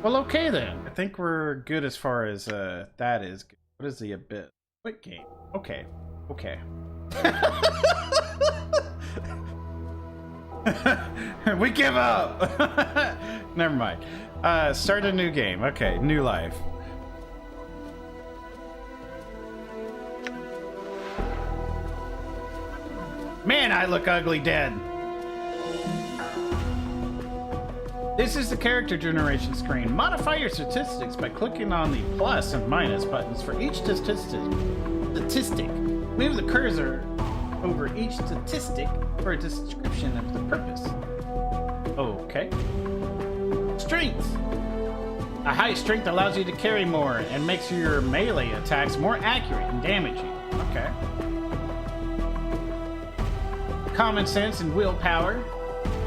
Well, okay then. I think we're good as far as that is. What is the abyss? Quick game. Okay. Okay. We give up. Never mind. Start a new game. Okay, new life. Man, I look ugly dead. This is the character generation screen. Modify your statistics by clicking on the plus and minus buttons for each statistic. Move the cursor over each statistic for a description of the purpose. Okay. Strength. A high strength allows you to carry more and makes your melee attacks more accurate and damaging. Okay. Common sense and willpower.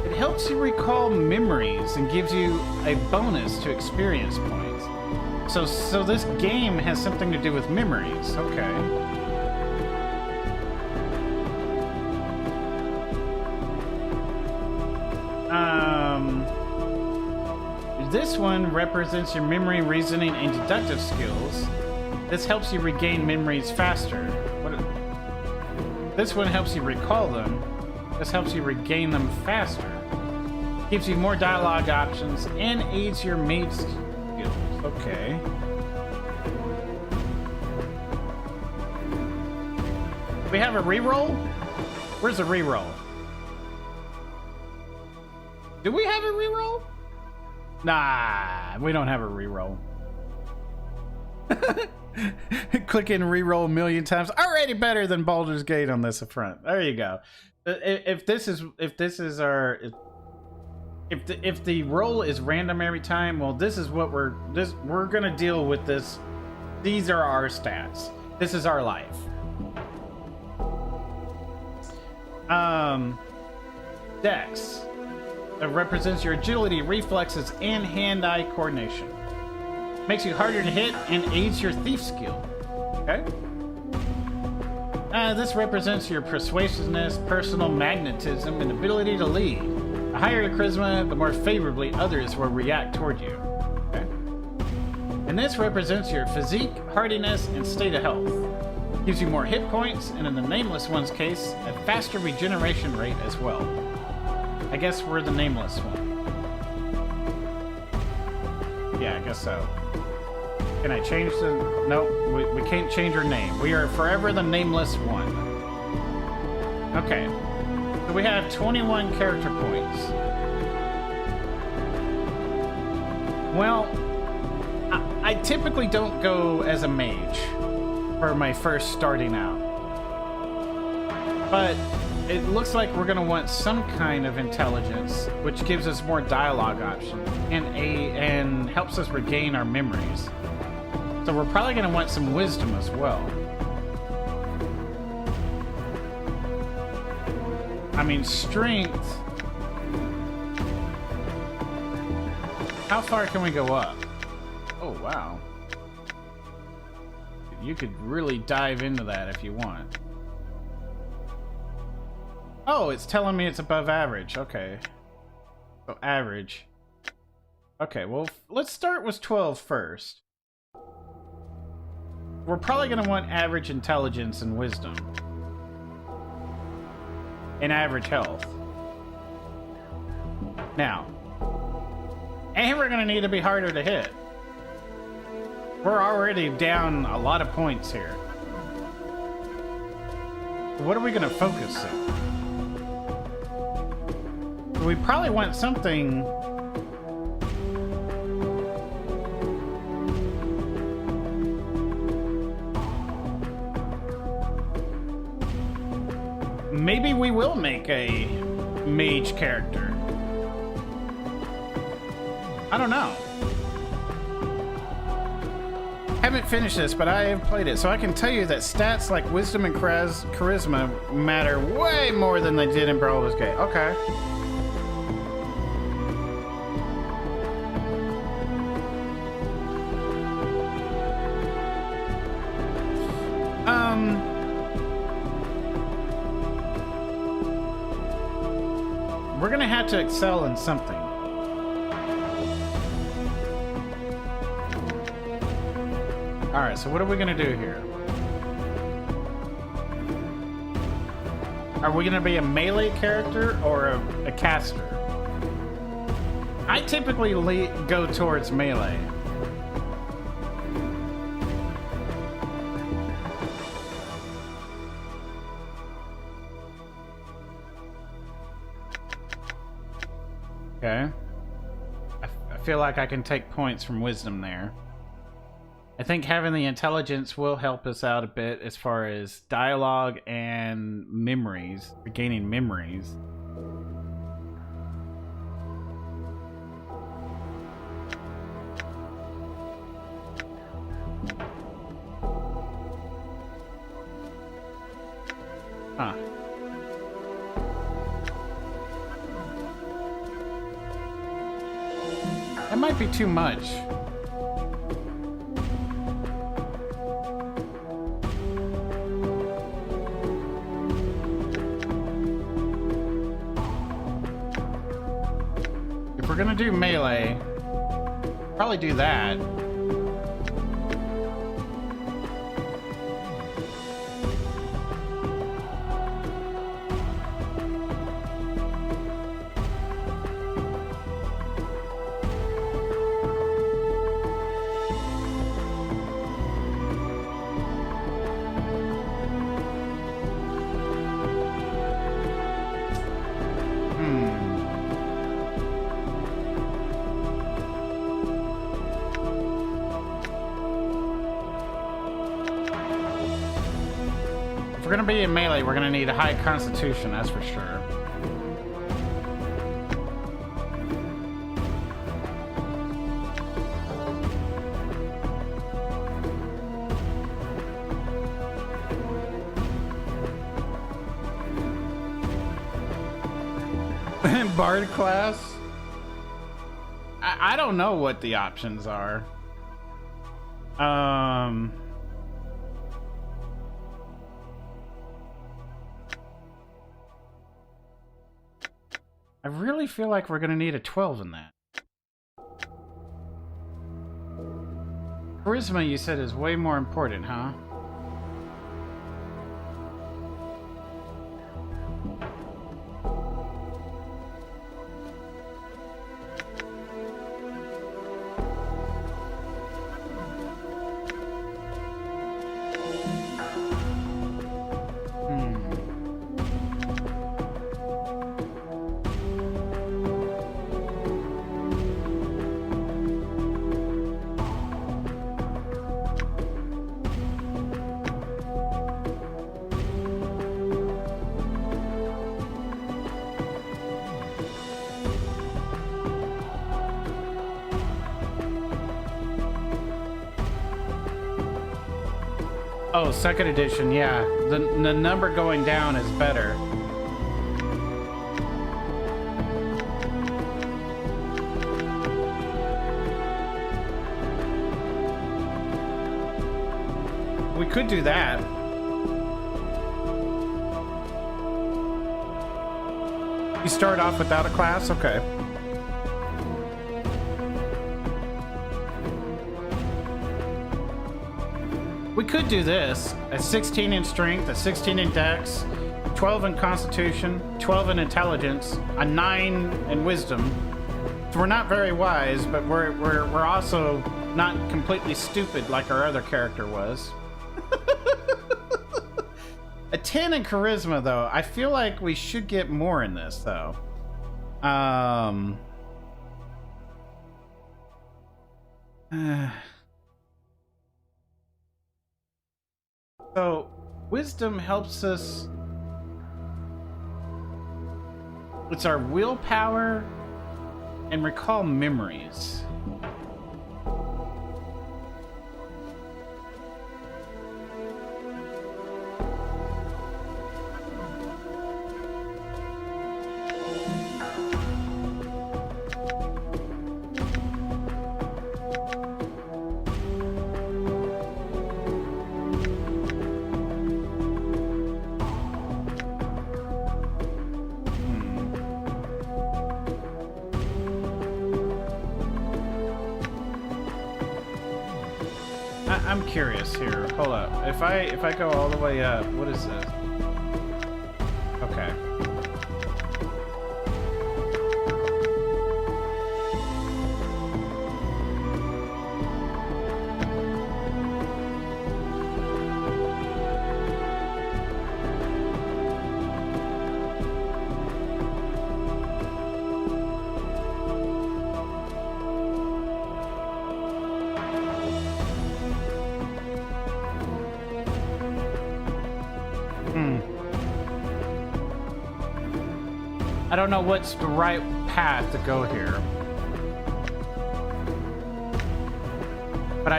It helps you recall memories and gives you a bonus to experience points. So this game has something to do with memories. Okay. This one represents your memory, reasoning, and deductive skills. This helps you regain memories faster. This one helps you recall them. This helps you regain them faster. Gives you more dialogue options and aids your mage skills. Okay. We have a reroll? Where's the reroll? Do we have a reroll? Nah, we don't have a reroll. Click and reroll a million times. Already better than Baldur's Gate on this front. There you go. If the roll is random every time, well, this is what we're gonna deal with this. These are our stats. This is our life. Dex. That represents your agility, reflexes, and hand-eye coordination. Makes you harder to hit and aids your thief skill. Okay. This represents your persuasiveness, personal magnetism, and ability to lead. The higher your charisma, the more favorably others will react toward you. Okay. And this represents your physique, hardiness, and state of health. Gives you more hit points, and in the Nameless One's case, a faster regeneration rate as well. I guess we're the Nameless one. Yeah, I guess so. Can I change the... Nope, we can't change our name. We are forever the Nameless One. Okay. So we have 21 character points. Well, I typically don't go as a mage for my first starting out. But it looks like we're going to want some kind of intelligence, which gives us more dialogue options and helps us regain our memories. So we're probably going to want some wisdom as well. I mean, strength. How far can we go up? Oh, wow. You could really dive into that if you want. Oh, it's telling me it's above average. Okay. So average. Okay, well, let's start with 12 first. We're probably going to want average intelligence and wisdom. And average health. Now. And we're going to need to be harder to hit. We're already down a lot of points here. What are we going to focus on? We probably want something... Maybe we will make a mage character. I don't know. Haven't finished this, but I have played it, so I can tell you that stats like wisdom and charisma matter way more than they did in Baldur's Gate. Okay. We're gonna have to excel in something. Alright, so what are we gonna do here? Are we gonna be a melee character or a caster? I typically go towards melee. Okay. I feel like I can take points from wisdom there. I think having the intelligence will help us out a bit as far as dialogue and memories, gaining memories. Huh. That might be too much. If we're gonna do melee, probably do that. If we're gonna be in melee, we're gonna need a high constitution, that's for sure. Bard class? I don't know what the options are. I really feel like we're gonna need a 12 in that. Charisma, you said, is way more important, huh? Oh, second edition, yeah. The number going down is better. We could do that. You start off without a class? Okay. We could do this. A 16 in strength, a 16 in dex, 12 in constitution, 12 in intelligence, a 9 in wisdom. So we're not very wise, but we're also not completely stupid like our other character was. A 10 in charisma, though. I feel like we should get more in this, though. So, wisdom helps us. It's our willpower and recall memories. I'm curious here. Hold up. If I go all the way up, what is this? Okay. I don't know what's the right path to go here. But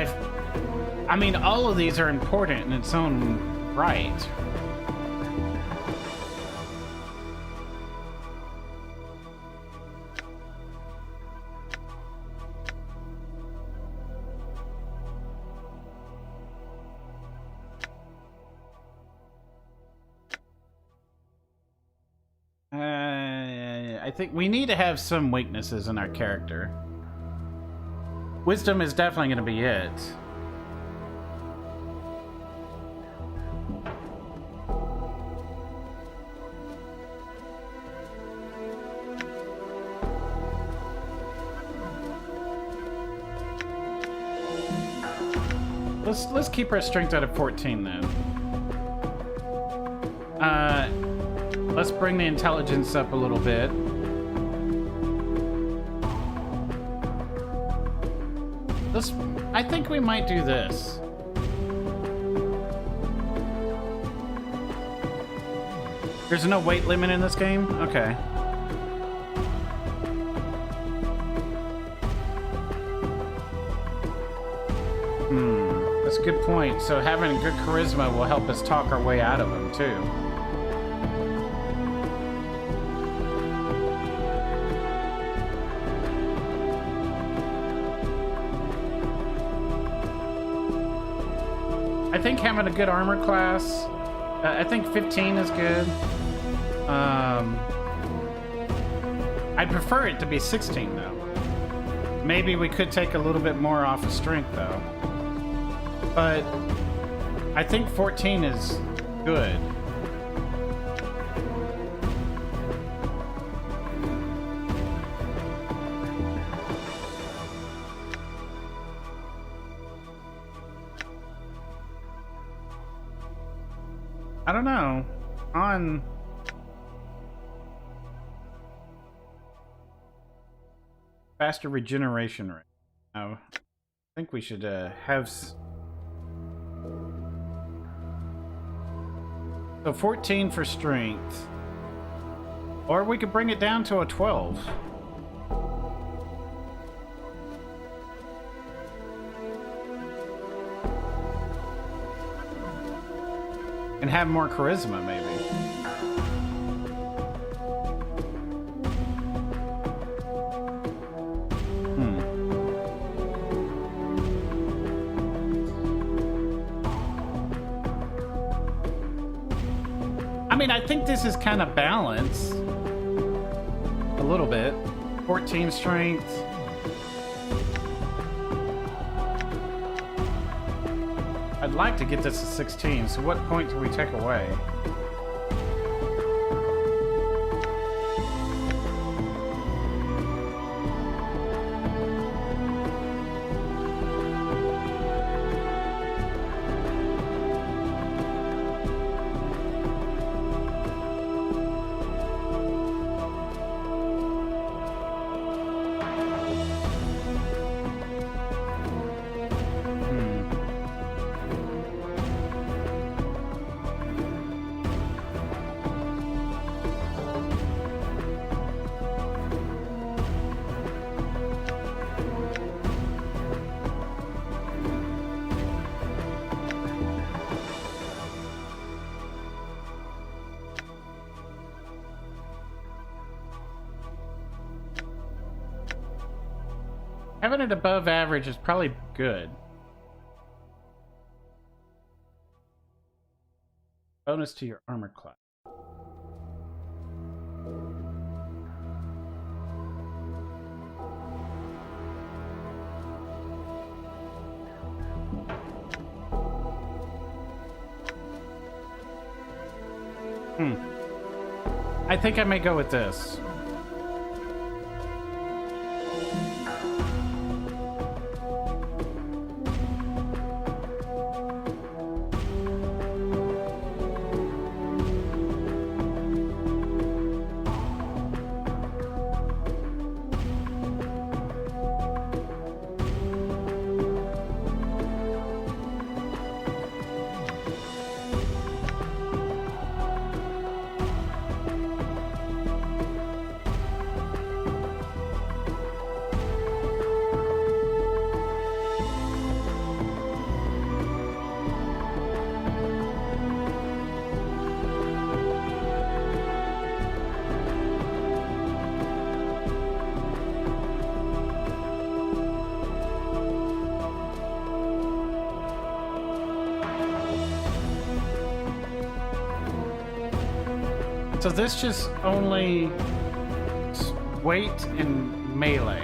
I mean, all of these are important in its own right. I think we need to have some weaknesses in our character. Wisdom is definitely going to be it. Let's keep our strength at a 14 then. Let's bring the intelligence up a little bit. I think we might do this. There's no weight limit in this game? Okay. That's a good point. So having good charisma will help us talk our way out of them too. I think having a good armor class, I think 15 is good. I'd prefer it to be 16 though. Maybe we could take a little bit more off of strength though. But I think 14 is good. I don't know. On faster regeneration rate. I think we should have. So 14 for strength, or we could bring it down to a 12. And have more charisma, maybe. I mean, I think this is kind of balanced. A little bit. 14 strength. I'd like to get this to 16, so what point do we take away? Having it above average is probably good. Bonus to your armor class. I think I may go with this. So this just only weight and melee.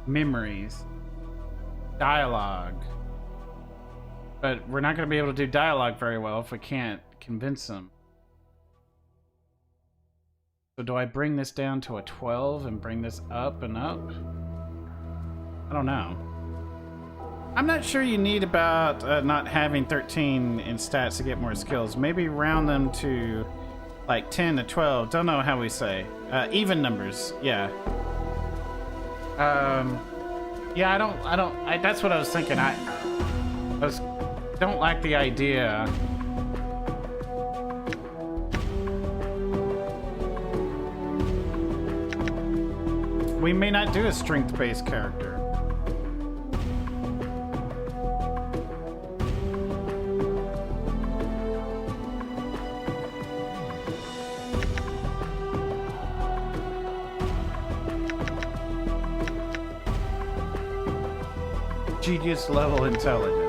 Memories. Dialogue. But we're not going to be able to do dialogue very well if we can't convince them. So do I bring this down to a 12 and bring this up and up? I don't know. I'm not sure you need about not having 13 in stats to get more skills. Maybe round them to like 10 to 12. Don't know how we say. Even numbers. Yeah. Yeah, that's what I was thinking. Don't like the idea. We may not do a strength-based character. Genius level intelligence.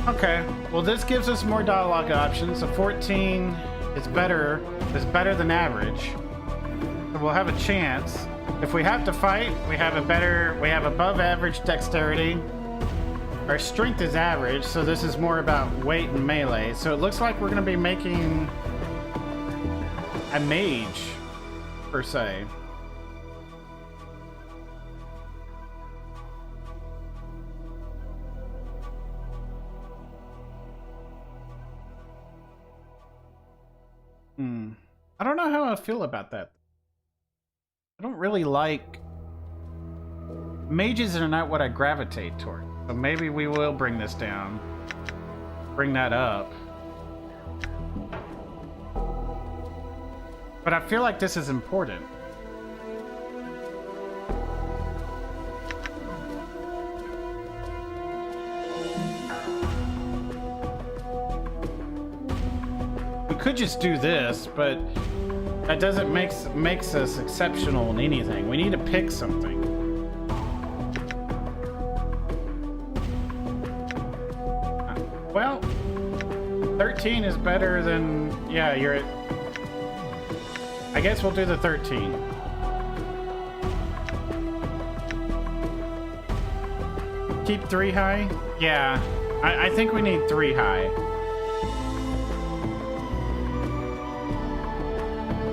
Okay, well this gives us more dialogue options. A 14 is better than average. So we'll have a chance. If we have to fight, we have above average dexterity. Our strength is average, so this is more about weight and melee. So it looks like we're gonna be making a mage, per se. I don't know how I feel about that. I don't really like... Mages are not what I gravitate toward. So maybe we will bring this down. Bring that up. But I feel like this is important. Could just do this, but that doesn't makes us exceptional in anything. We need to pick something. Well, 13 is better than... Yeah, you're at... I guess we'll do the 13. Keep 3 high? Yeah, I think we need 3 high.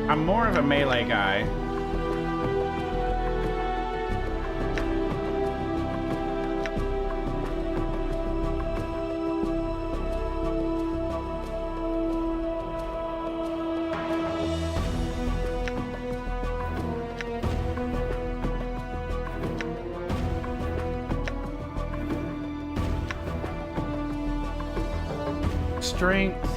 I'm more of a melee guy. Strength.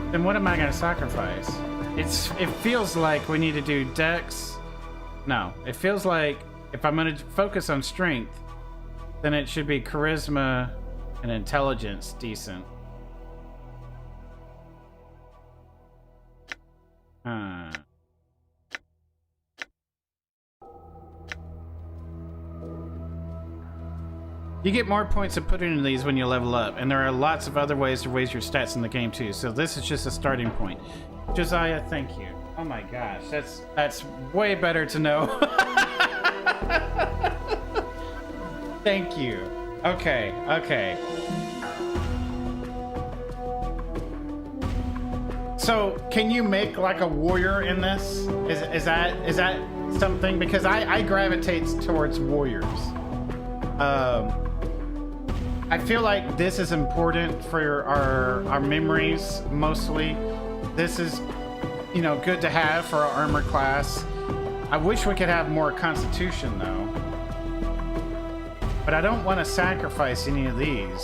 Then what am I going to sacrifice? It feels like we need to do dex. No, it feels like if I'm going to focus on strength, then it should be charisma and intelligence decent. You get more points to put into these when you level up, and there are lots of other ways to raise your stats in the game too, so this is just a starting point. Josiah, thank you. Oh my gosh, that's way better to know. Thank you. Okay. So, can you make like a warrior in this? Is that something? Because I gravitate towards warriors. I feel like this is important for our memories mostly. This is, you know, good to have for our armor class. I wish we could have more constitution though. But I don't want to sacrifice any of these.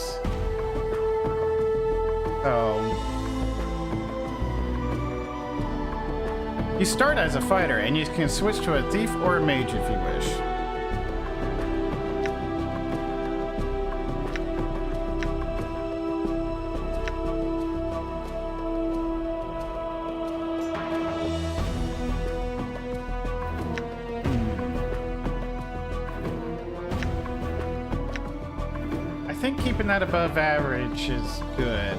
So you start as a fighter and you can switch to a thief or a mage if you wish. I think keeping that above average is good.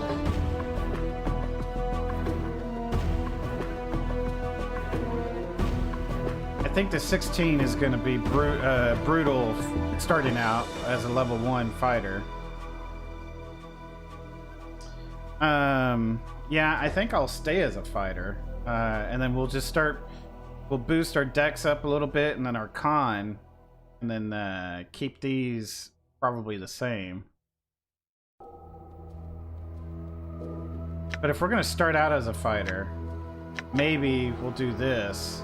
I think the 16 is going to be brutal starting out as a level 1 fighter. Yeah, I think I'll stay as a fighter. And then we'll boost our dex up a little bit and then our con, and then keep these probably the same. But if we're going to start out as a fighter, maybe we'll do this.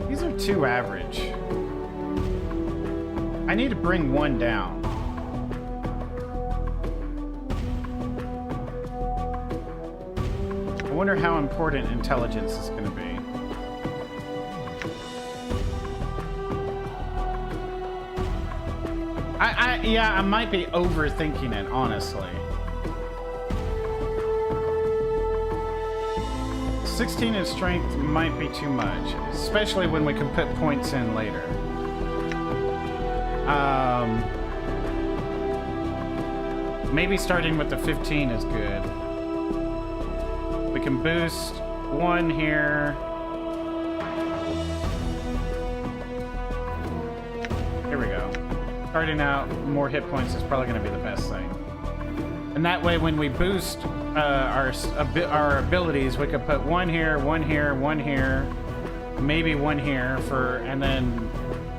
These are too average. I need to bring one down. I wonder how important intelligence is going to be. Yeah, I might be overthinking it, honestly. 16 in strength might be too much, especially when we can put points in later. Maybe starting with the 15 is good. We can boost one here. Here we go. Starting out, more hit points is probably going to be the best thing. And that way, when we boost our abilities, we can put one here, one here, one here, maybe one here for, and then,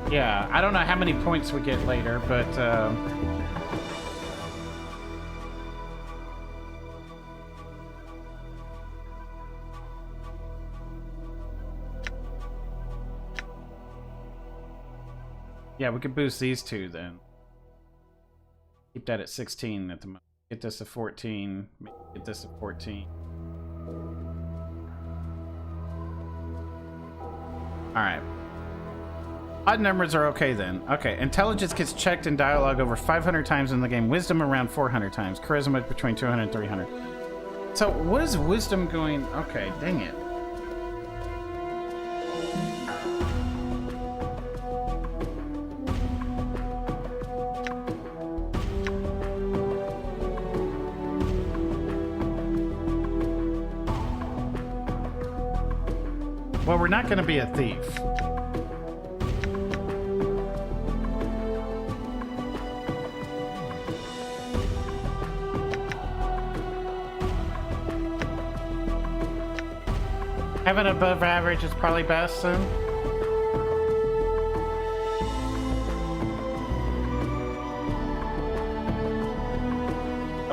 yeah, I don't know how many points we get later, but yeah, we could boost these two then. Keep that at 16 at the moment. Get this to 14. Get this to 14. Alright. Odd numbers are okay then. Okay, intelligence gets checked in dialogue over 500 times in the game. Wisdom around 400 times. Charisma between 200 and 300. So, what is wisdom going... Okay, dang it. Well, we're not going to be a thief. Having above average is probably best then.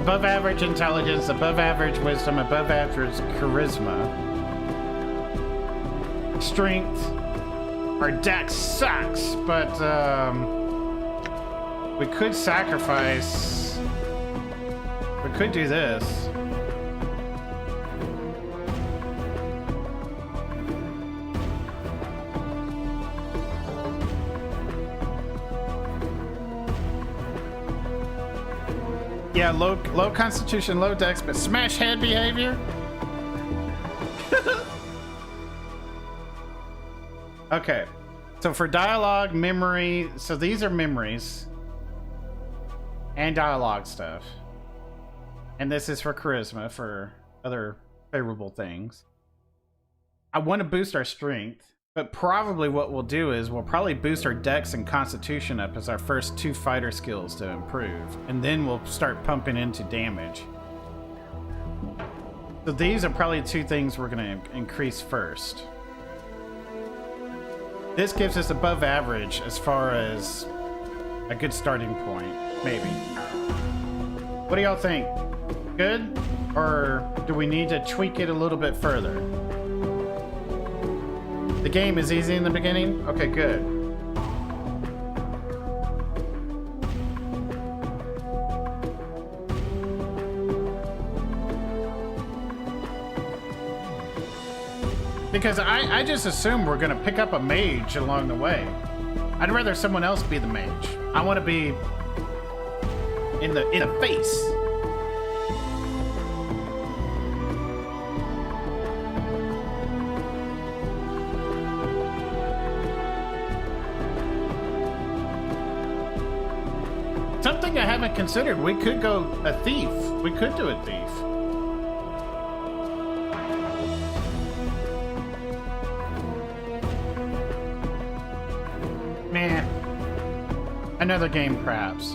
above average intelligence, above average wisdom, above average charisma. Strength. Our deck sucks, but we could sacrifice. We could do this. Yeah, low constitution, low dex, but smash head behavior. Okay, so for dialogue, memory, so these are memories and dialogue stuff. And this is for charisma, for other favorable things. I want to boost our strength, but probably what we'll do is we'll probably boost our dex and constitution up as our first 2 fighter skills to improve. And then we'll start pumping into damage. So these are probably 2 things we're going to increase first. This gives us above average as far as a good starting point, maybe. What do y'all think? Good? Or do we need to tweak it a little bit further? The game is easy in the beginning? Okay, good. Because I just assume we're gonna pick up a mage along the way. I'd rather someone else be the mage. I want to be in the face. Something I haven't considered. We could go a thief. We could do a thief. Man, another game, perhaps.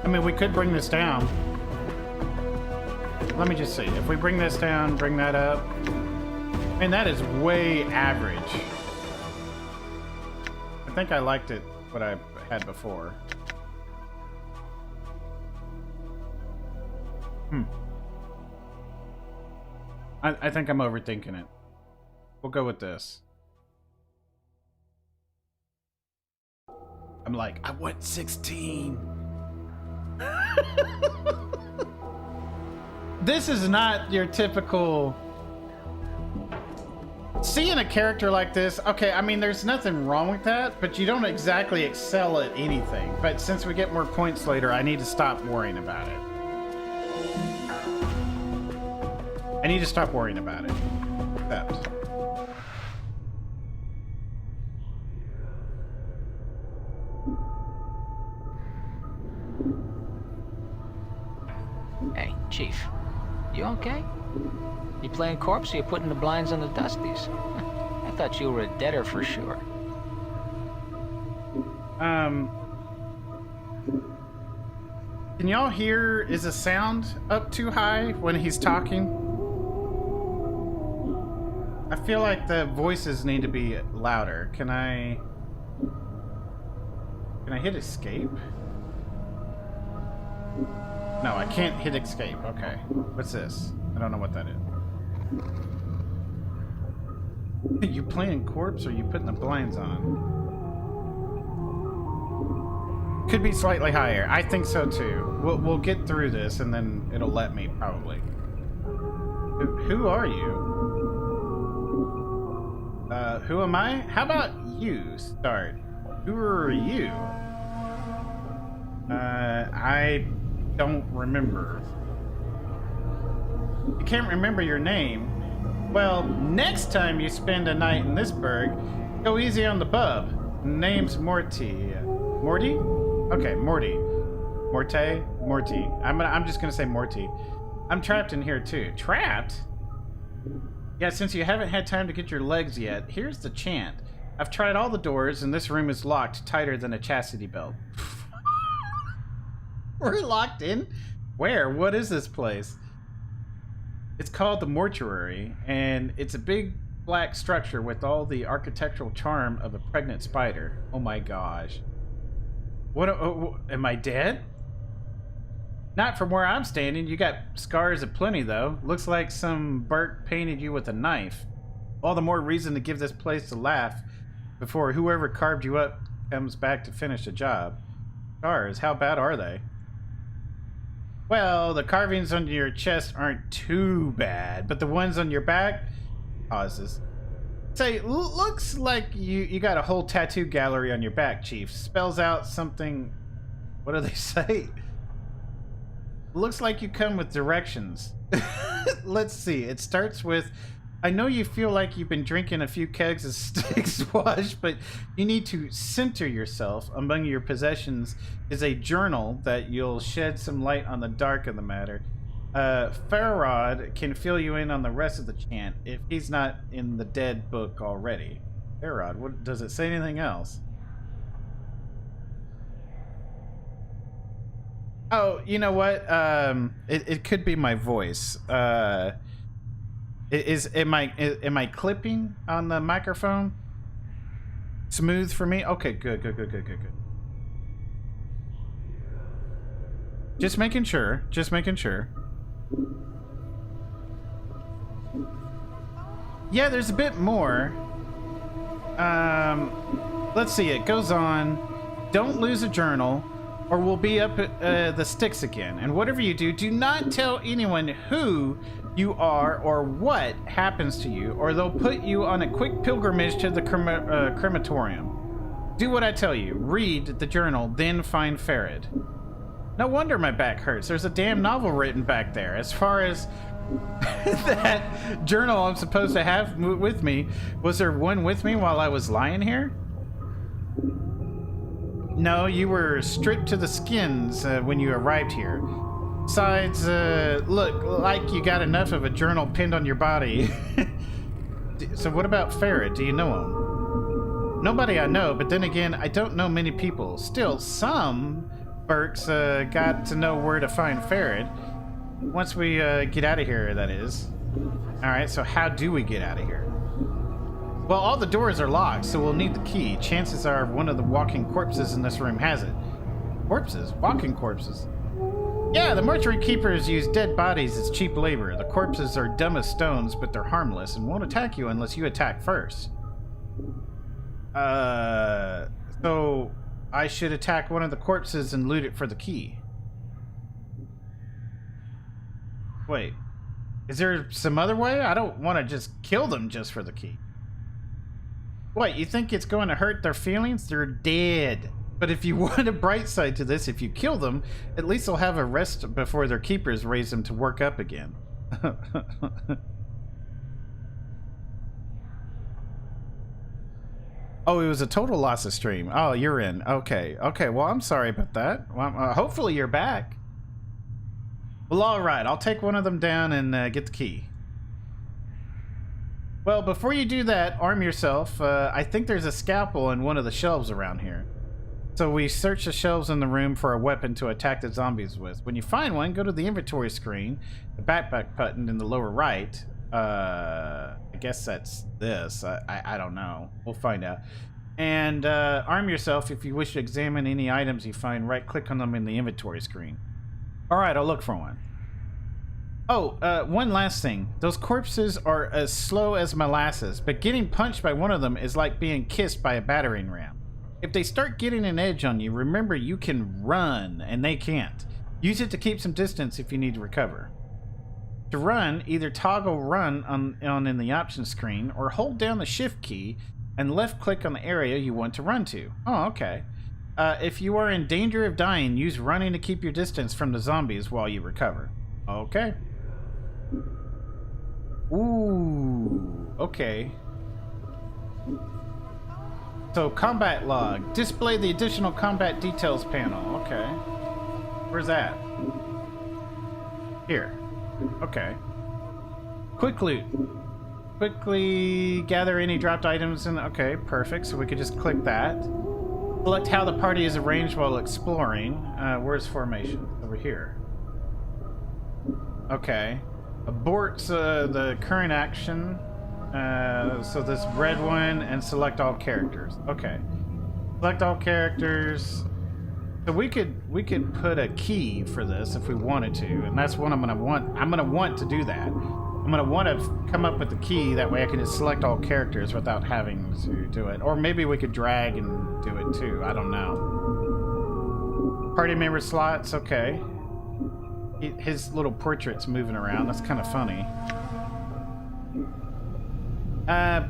I mean, we could bring this down. Let me just see. If we bring this down, bring that up. Man, that is way average. I think I liked it, what I had before. I think I'm overthinking it. We'll go with this. I'm like, I want 16. This is not your typical... Seeing a character like this, okay, I mean, there's nothing wrong with that, but you don't exactly excel at anything. But since we get more points later, I need to stop worrying about it. I need to stop worrying about it. Except... Hey, Chief. You okay? You playing corpse or you putting the blinds on the dusties? I thought you were a deader for sure. Can y'all hear, is the sound up too high when he's talking? I feel like the voices need to be louder. Can I hit escape? No, I can't hit escape. Okay. What's this? I don't know what that is. You playing corpse or you putting the blinds on? Could be slightly higher. I think so too. We'll get through this and then it'll let me probably. Who are you? Who am I? How about you start? Who are you? I don't remember. You can't remember your name. Well, next time you spend a night in this burg, go easy on the bub. Name's Morty. Morty? Okay, Morty. Morte? Morty. I'm just gonna say Morty. I'm trapped in here too. Trapped? Yeah, since you haven't had time to get your legs yet, here's the chant. I've tried all the doors and this room is locked tighter than a chastity belt. We're locked in? Where? What is this place? It's called the mortuary, and it's a big black structure with all the architectural charm of a pregnant spider. Oh my gosh. What? Am I dead? Not from where I'm standing. You got scars aplenty, though. Looks like some Burke painted you with a knife. All the more reason to give this place a laugh before whoever carved you up comes back to finish the job. Scars, how bad are they? Well, the carvings on your chest aren't too bad, but the ones on your back... Pauses. Say, looks like you got a whole tattoo gallery on your back, Chief. Spells out something... What do they say? Looks like you come with directions. Let's see. It starts with, I know you feel like you've been drinking a few kegs of stick squash, but you need to center yourself. Among your possessions is a journal that you'll shed some light on the dark of the matter. Farrod can fill you in on the rest of the chant if he's not in the dead book already. Farrod, what does it say anything else? Oh, you know what? It could be my voice. Am I clipping on the microphone? Smooth for me? Okay, good. Just making sure. Yeah, there's a bit more. Let's see. It goes on. Don't lose a journal, or we'll be up at the sticks again. And whatever you do, do not tell anyone who you are or what happens to you, or they'll put you on a quick pilgrimage to the crematorium. Do what I tell you. Read the journal, then find Farrod. No wonder my back hurts. There's a damn novel written back there. As far as that journal I'm supposed to have with me, was there one with me while I was lying here? No, you were stripped to the skins when you arrived here. Besides, look, like you got enough of a journal pinned on your body. So what about Farrod? Do you know him? Nobody I know, but then again, I don't know many people. Still, some Burks got to know where to find Farrod. Once we get out of here, that is. Alright, so how do we get out of here? Well, all the doors are locked, so we'll need the key. Chances are one of the walking corpses in this room has it. Corpses? Walking corpses? Yeah, the mortuary keepers use dead bodies as cheap labor. The corpses are dumb as stones, but they're harmless and won't attack you unless you attack first. So I should attack one of the corpses and loot it for the key. Wait, is there some other way? I don't want to just kill them just for the key. What, you think it's going to hurt their feelings? They're dead. But if you want a bright side to this, if you kill them, at least they'll have a rest before their keepers raise them to work up again. Oh, it was a total loss of stream. Oh, you're in. Okay. Okay, well, I'm sorry about that. Well, hopefully you're back. Well, all right. I'll take one of them down and get the key. Well, before you do that, arm yourself. I think there's a scalpel in one of the shelves around here. So we search the shelves in the room for a weapon to attack the zombies with. When you find one, go to the inventory screen, the backpack button in the lower right. I guess that's this. I don't know. We'll find out. And arm yourself if you wish to examine any items you find. Right-click on them in the inventory screen. All right, I'll look for one. Oh, one last thing. Those corpses are as slow as molasses, but getting punched by one of them is like being kissed by a battering ram. If they start getting an edge on you, remember you can run, and they can't. Use it to keep some distance if you need to recover. To run, either toggle run on in the options screen, or hold down the shift key and left-click on the area you want to run to. Oh, okay. If you are in danger of dying, use running to keep your distance from the zombies while you recover. Okay. Ooh, okay. So, combat log. Display the additional combat details panel. Okay. Where's that? Here. Okay. Quick loot. Quickly gather any dropped items in... Okay, perfect. So we could just click that. Select how the party is arranged while exploring. Where's formation? Over here. Okay. Abort the current action. So this red one, and select all characters. Okay. Select all characters. So we could put a key for this if we wanted to, and that's what I'm gonna want. I'm gonna want to do that. I'm gonna want to come up with the key. That way I can just select all characters without having to do it. Or maybe we could drag and do it too. I don't know. Party member slots. Okay. His little portrait's moving around. That's kind of funny.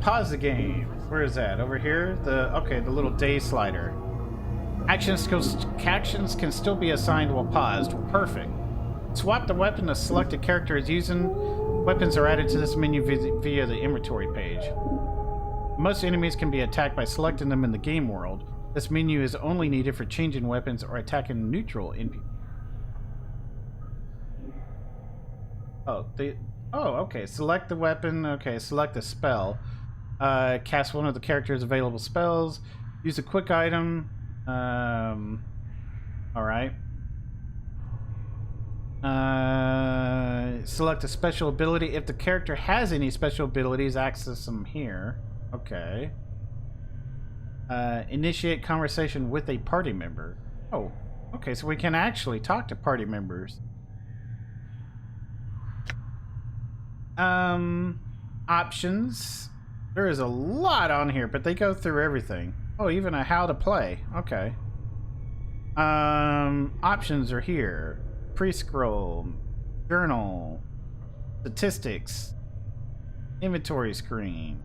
Pause the game. Where is that? Over here? The little day slider. Actions can still be assigned while paused. Perfect. Swap the weapon the selected character is using. Weapons are added to this menu via the inventory page. Most enemies can be attacked by selecting them in the game world. This menu is only needed for changing weapons or attacking neutral NPCs. Okay. Select the weapon. Okay, select the spell. Cast one of the character's available spells. Use a quick item. Alright. Select a special ability. If the character has any special abilities, access them here. Okay. Initiate conversation with a party member. Oh, okay, so we can actually talk to party members. Options. There is a lot on here, but they go through everything. Oh, even a how to play. Okay. Options are here. Pre-scroll, journal, statistics, inventory screen,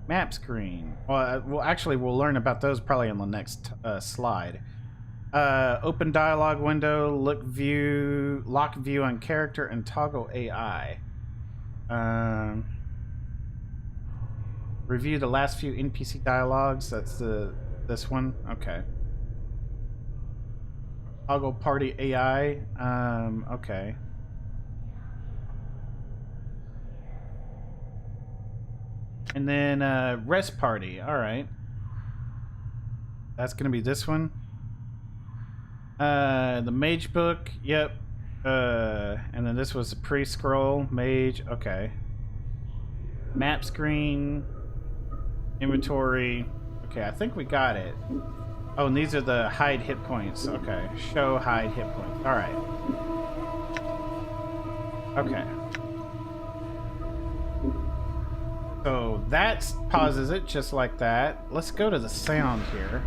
map screen. Well, we'll learn about those probably on the next slide. Open dialogue window, lock view on character, and toggle AI. Review the last few NPC dialogues. That's this one. Okay. Toggle party AI. Okay. And then rest party. All right. That's gonna be this one. The mage book. Yep. And then this was the pre-scroll mage. Okay. Map screen. Inventory. Okay, I think we got it. Oh, and these are the hide hit points. Okay. Show hide hit points. Alright. Okay. So that pauses it just like that. Let's go to the sound here.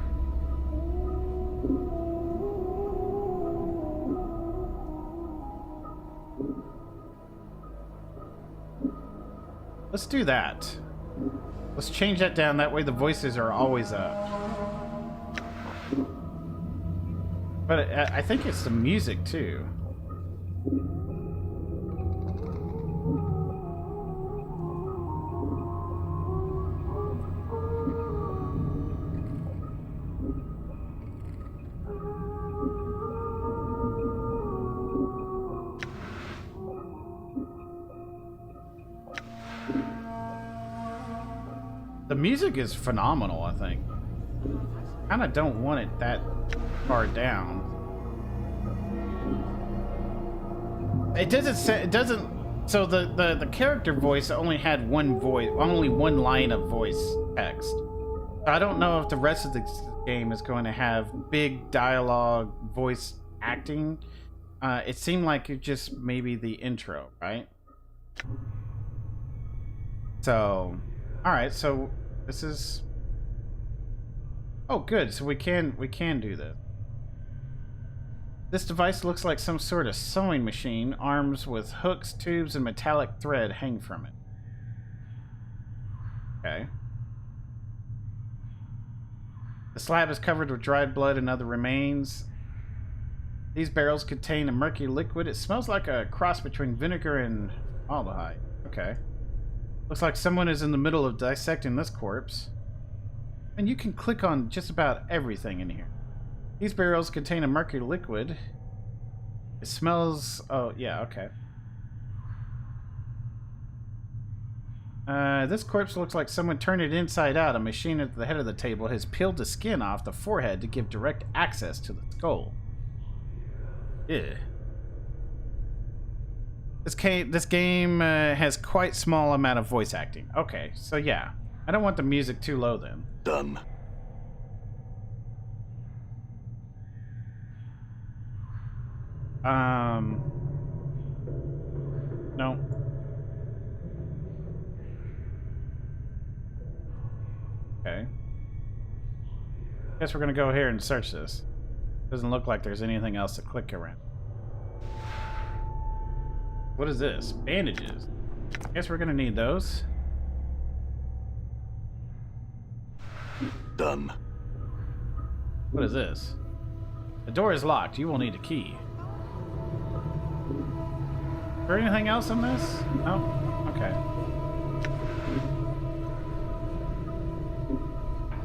Let's do that. Let's change that down. That way the voices are always up. But I think it's the music too. The music is phenomenal, I think. Kinda don't want it that far down. It doesn't so the character voice only had only one line of voice text. I don't know if the rest of the game is going to have big dialogue voice acting. It seemed like it just maybe the intro, right? So, all right, so this is... Oh, good. So we can do this. This device looks like some sort of sewing machine. Arms with hooks, tubes, and metallic thread hang from it. Okay. The slab is covered with dried blood and other remains. These barrels contain a murky liquid. It smells like a cross between vinegar and formaldehyde. Okay. Looks like someone is in the middle of dissecting this corpse. And you can click on just about everything in here. These barrels contain a murky liquid. It smells... Oh, yeah, okay. This corpse looks like someone turned it inside out. A machine at the head of the table has peeled the skin off the forehead to give direct access to the skull. Ew. This game has quite small amount of voice acting. Okay, so yeah. I don't want the music too low then. Done. No. Okay. Guess we're gonna go here and search this. Doesn't look like there's anything else to click around. What is this? Bandages. Guess we're gonna need those. Done. What is this? The door is locked. You will need a key. Is there anything else in this? No? Okay.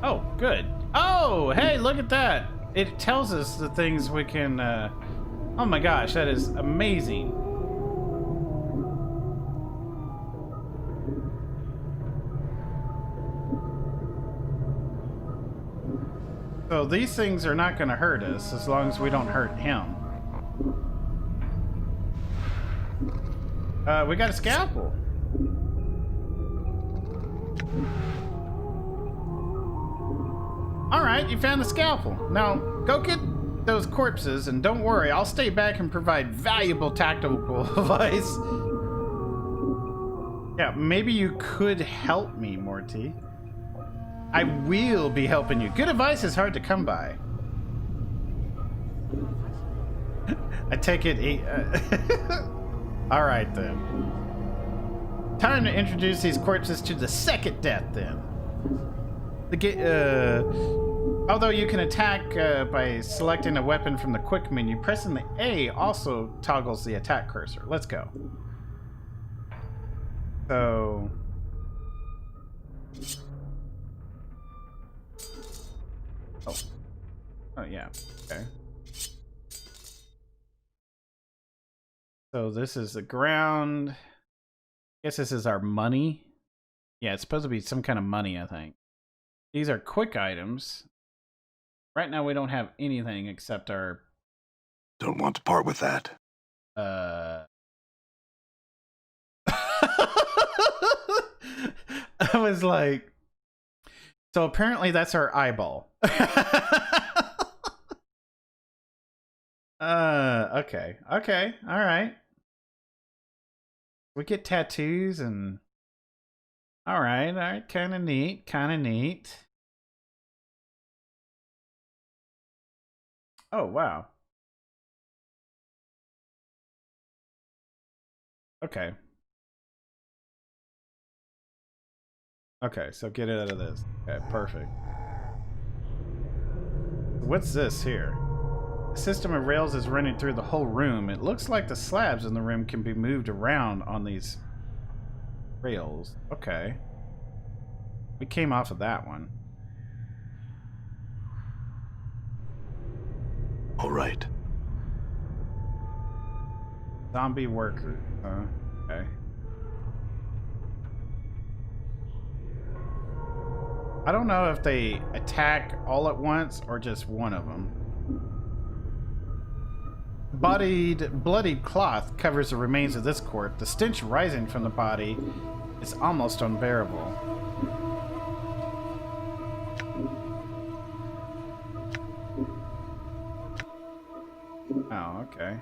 Oh, good. Oh, hey, look at that. It tells us the things we can, oh my gosh, that is amazing. So these things are not going to hurt us as long as we don't hurt him. We got a scalpel. Alright, you found the scalpel. Now, go get those corpses, and don't worry, I'll stay back and provide valuable tactical advice. Yeah, maybe you could help me, Morty. I will be helping you. Good advice is hard to come by. I take it he... Alright, then. Time to introduce these corpses to the second death, then. Although you can attack by selecting a weapon from the quick menu, pressing the A also toggles the attack cursor. Let's go. So... Oh. Oh, yeah. Okay. So this is the ground. I guess this is our money. Yeah, it's supposed to be some kind of money, I think. These are quick items. Right now we don't have anything except our... Don't want to part with that. I was like... So apparently that's our eyeball. Okay. Okay, alright. We get tattoos and... Alright, kinda neat, kinda neat. Oh, wow. Okay. Okay, so get it out of this. Okay, perfect. What's this here? The system of rails is running through the whole room. It looks like the slabs in the room can be moved around on these rails. Okay. We came off of that one. All right. Zombie worker. Okay. I don't know if they attack all at once or just one of them. Bloodied cloth covers the remains of this corpse. The stench rising from the body is almost unbearable. Oh, okay.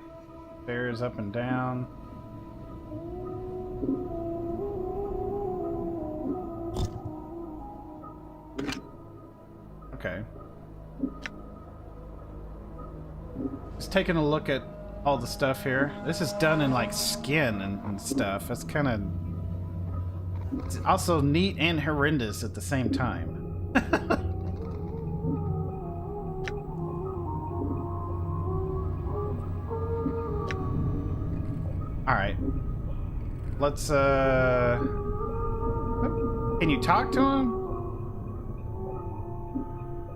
Stairs up and down. Okay. Just taking a look at all the stuff here. This is done in like skin and stuff. That's kind of... It's also neat and horrendous at the same time. Alright. Let's, Can you talk to him?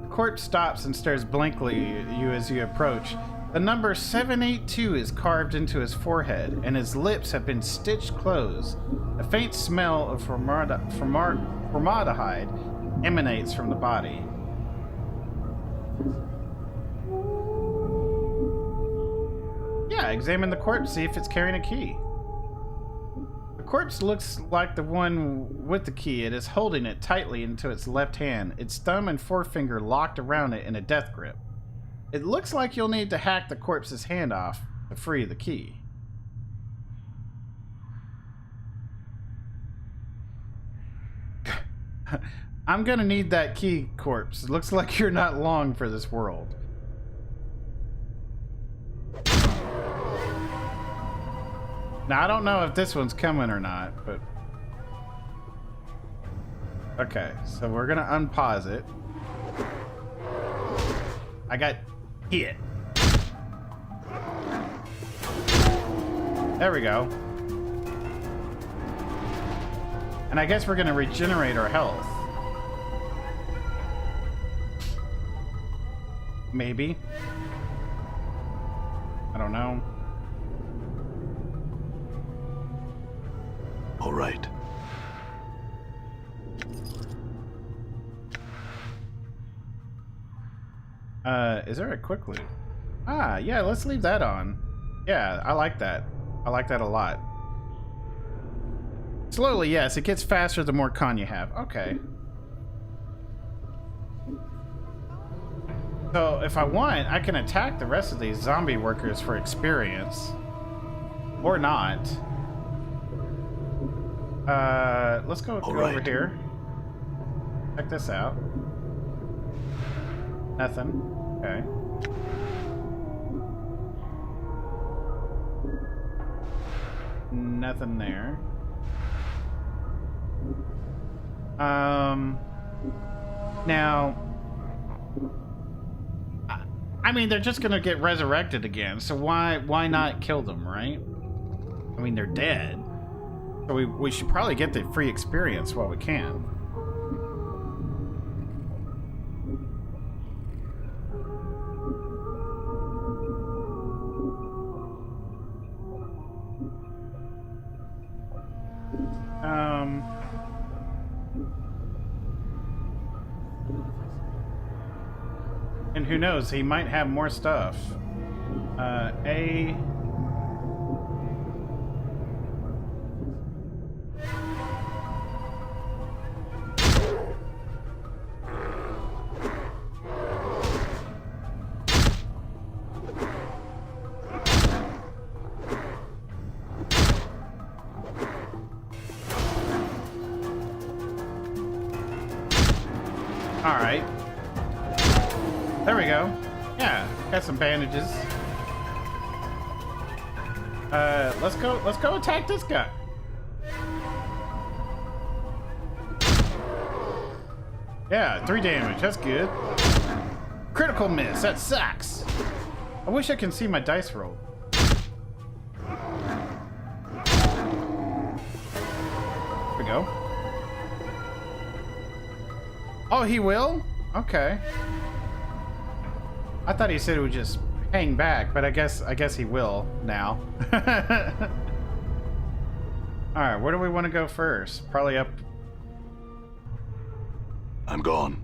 The corpse stops and stares blankly at you as you approach. The number 782 is carved into his forehead, and his lips have been stitched closed. A faint smell of formaldehyde emanates from the body. Yeah, examine the corpse, see if it's carrying a key. The corpse looks like the one with the key. It is holding it tightly into its left hand, its thumb and forefinger locked around it in a death grip. It looks like you'll need to hack the corpse's hand off. to free the key. I'm gonna need that key, corpse. It looks like you're not long for this world. Now, I don't know if this one's coming or not, but... Okay, so we're gonna unpause it. I got hit. There we go. And I guess we're gonna regenerate our health. Maybe. I don't know. All right. Is there a quick loot? Ah, yeah, let's leave that on. Yeah, I like that. I like that a lot. Slowly, yes, it gets faster the more con you have. Okay. So, if I want, I can attack the rest of these zombie workers for experience. Or not. Let's go over here. Check this out. Nothing. Okay. Nothing there. Now, I mean, they're just gonna get resurrected again, so why not kill them, right? I mean, they're dead. So we should probably get the free experience while we can. And who knows, he might have more stuff. Alright. There we go. Yeah, got some bandages. Let's go attack this guy. Yeah, 3 damage, that's good. Critical miss, that sucks. I wish I can see my dice roll. There we go. Oh, he will? Okay. I thought he said it would just hang back, but I guess he will now. Alright, where do we want to go first? Probably up. I'm gone.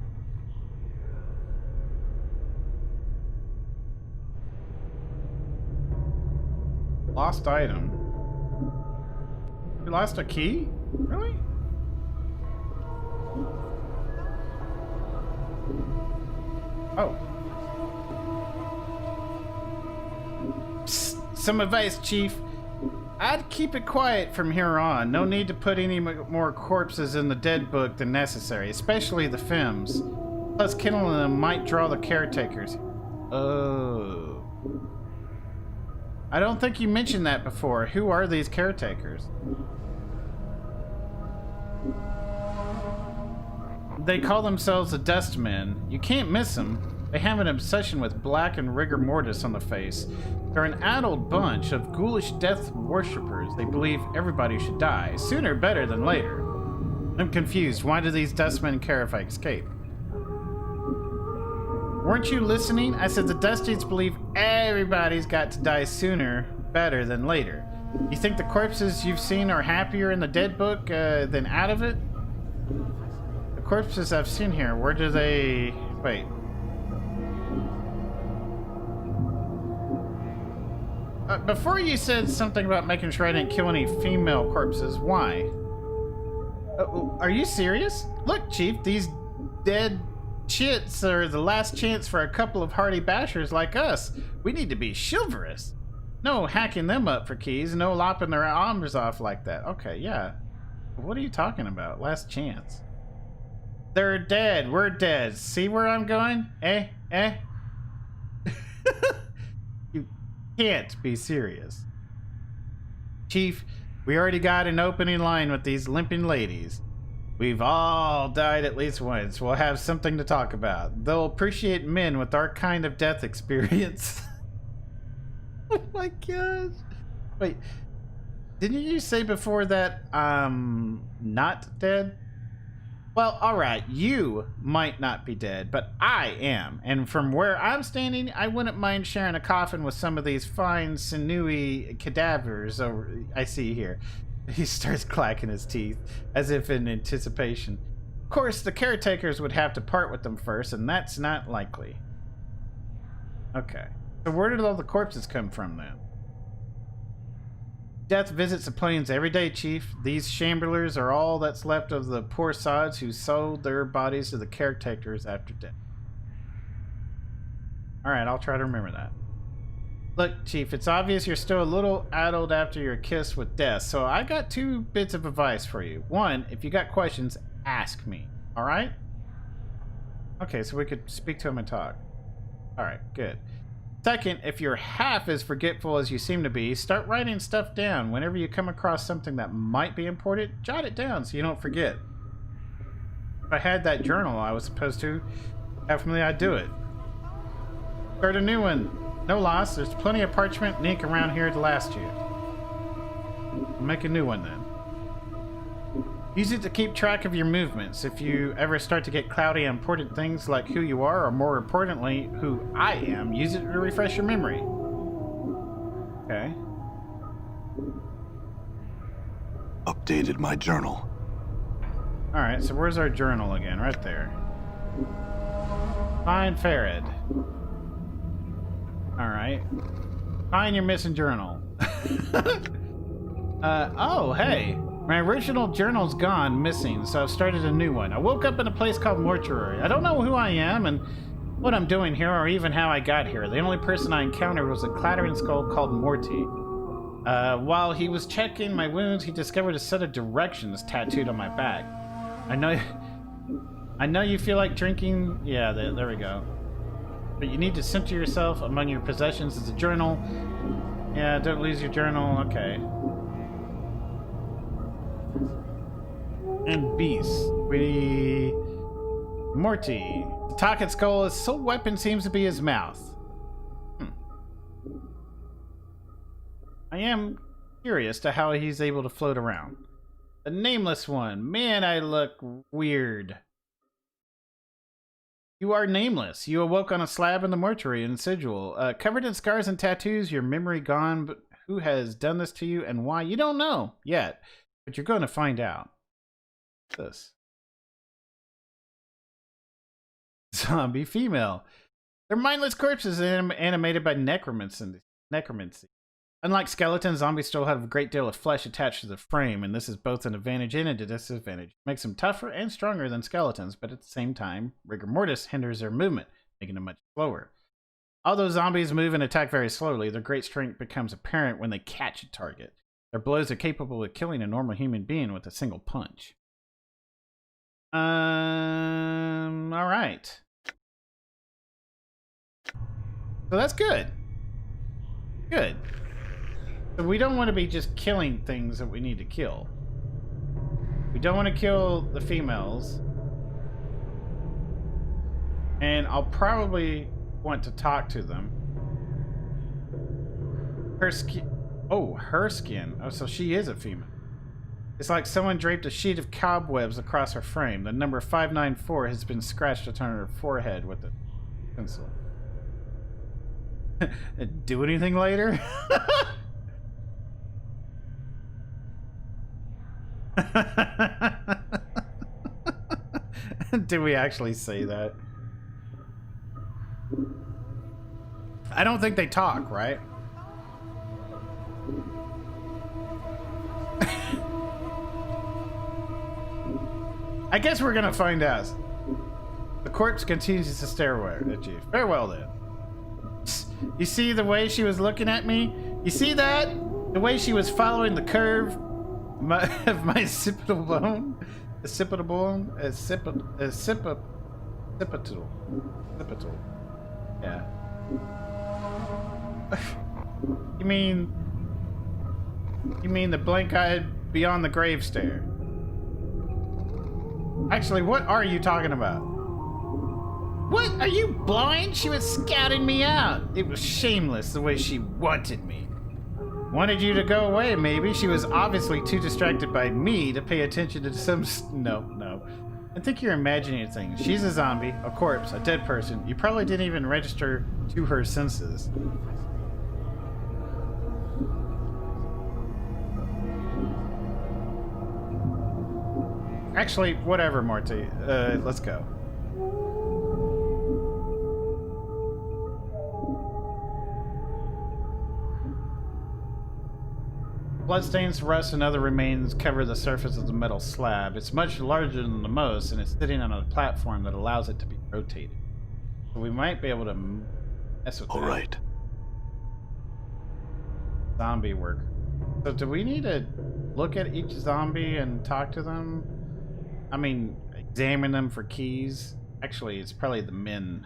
Lost item. You lost a key? Really? Oh. Psst, some advice, Chief. I'd keep it quiet from here on. No need to put any more corpses in the dead book than necessary, especially the Femmes. Plus, killing them might draw the caretakers. Oh. I don't think you mentioned that before. Who are these caretakers? They call themselves the Dustmen. You can't miss them. They have an obsession with black and rigor mortis on the face. They're an addled bunch of ghoulish death worshippers. They believe everybody should die, sooner better than later. I'm confused. Why do these Dustmen care if I escape? Weren't you listening? I said the Dusties believe everybody's got to die sooner better than later. You think the corpses you've seen are happier in the dead book than out of it? The corpses I've seen here, where do they... Wait. Before you said something about making sure I didn't kill any female corpses, why? Are you serious? Look, Chief, these dead chits are the last chance for a couple of hardy bashers like us. We need to be chivalrous. No hacking them up for keys, no lopping their arms off like that. Okay, yeah. What are you talking about? Last chance. They're dead. We're dead. See where I'm going? Eh? You can't be serious. Chief, we already got an opening line with these limping ladies. We've all died at least once. We'll have something to talk about. They'll appreciate men with our kind of death experience. Oh my gosh. Wait, didn't you say before that not dead? Well, alright, you might not be dead, but I am. And from where I'm standing, I wouldn't mind sharing a coffin with some of these fine, sinewy cadavers I see here. He starts clacking his teeth, as if in anticipation. Of course, the caretakers would have to part with them first, and that's not likely. Okay. So where did all the corpses come from, then? Death visits the plains every day, Chief. These shamblers are all that's left of the poor sods who sold their bodies to the caretakers after death. Alright, I'll try to remember that. Look, Chief, it's obvious you're still a little addled after your kiss with death, so I got 2 bits of advice for you. 1, if you got questions, ask me. Alright? Okay, so we could speak to him and talk. Alright, good. 2nd, if you're half as forgetful as you seem to be, start writing stuff down. Whenever you come across something that might be important, jot it down so you don't forget. If I had that journal I was supposed to, definitely I'd do it. Start a new one. No loss. There's plenty of parchment and ink around here to last you. I'll make a new one then. Use it to keep track of your movements. If you ever start to get cloudy on important things like who you are, or more importantly, who I am, use it to refresh your memory. Okay. Updated my journal. Alright, so where's our journal again? Right there. Find Farid. Alright. Find your missing journal. Oh, hey. My original journal's gone, missing, so I've started a new one. I woke up in a place called Mortuary. I don't know who I am and what I'm doing here or even how I got here. The only person I encountered was a clattering skull called Morty. While he was checking my wounds, he discovered a set of directions tattooed on my back. I know you feel like drinking. Yeah, there we go. But you need to center yourself. Among your possessions is a journal. Yeah, don't lose your journal. Okay. And beast. Morty. The talking skull, his sole weapon seems to be his mouth. I am curious to how he's able to float around. The nameless one. Man, I look weird. You are nameless. You awoke on a slab in the mortuary in Sigil. Covered in scars and tattoos, your memory gone, but who has done this to you and why? You don't know yet, but you're going to find out. This. Zombie female. They're mindless corpses animated by necromancy. Unlike skeletons, zombies still have a great deal of flesh attached to the frame, and this is both an advantage and a disadvantage. It makes them tougher and stronger than skeletons, but at the same time, rigor mortis hinders their movement, making them much slower. Although zombies move and attack very slowly, their great strength becomes apparent when they catch a target. Their blows are capable of killing a normal human being with a single punch. Alright. So that's good. Good. So we don't want to be just killing things that we need to kill. We don't want to kill the females. And I'll probably want to talk to them. Her skin. Oh, her skin. Oh, so she is a female. It's like someone draped a sheet of cobwebs across her frame. The number 594 has been scratched on her forehead with a pencil. Do anything later? Did we actually say that? I don't think they talk, right? I guess we're gonna find out. The corpse continues to stare at you. Farewell then. You see the way she was looking at me? You see that? The way she was following the curve of my occipital bone? Occipital bone? Occipital. Yeah. You mean the blank-eyed beyond the grave stare? Actually, what are you talking about? What? Are you blind? She was scouting me out. It was shameless the way she wanted me. Wanted you to go away, maybe. She was obviously too distracted by me to pay attention to some... No. I think you're imagining things. She's a zombie, a corpse, a dead person. You probably didn't even register to her senses. Actually, whatever, Morty. Let's go. Bloodstains, rust, and other remains cover the surface of the metal slab. It's much larger than the most, and it's sitting on a platform that allows it to be rotated. So we might be able to mess with that. All right. Zombie work. So do we need to look at each zombie and talk to them? I mean, examine them for keys? Actually, it's probably the men.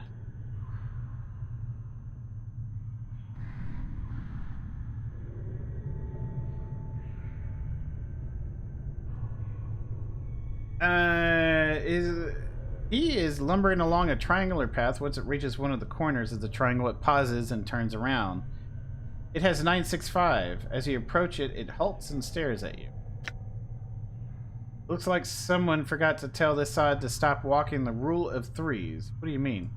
He is lumbering along a triangular path. Once it reaches one of the corners of the triangle, it pauses and turns around. It has 965. As you approach it, it halts and stares at you. Looks like someone forgot to tell this side to stop walking the rule of threes. What do you mean?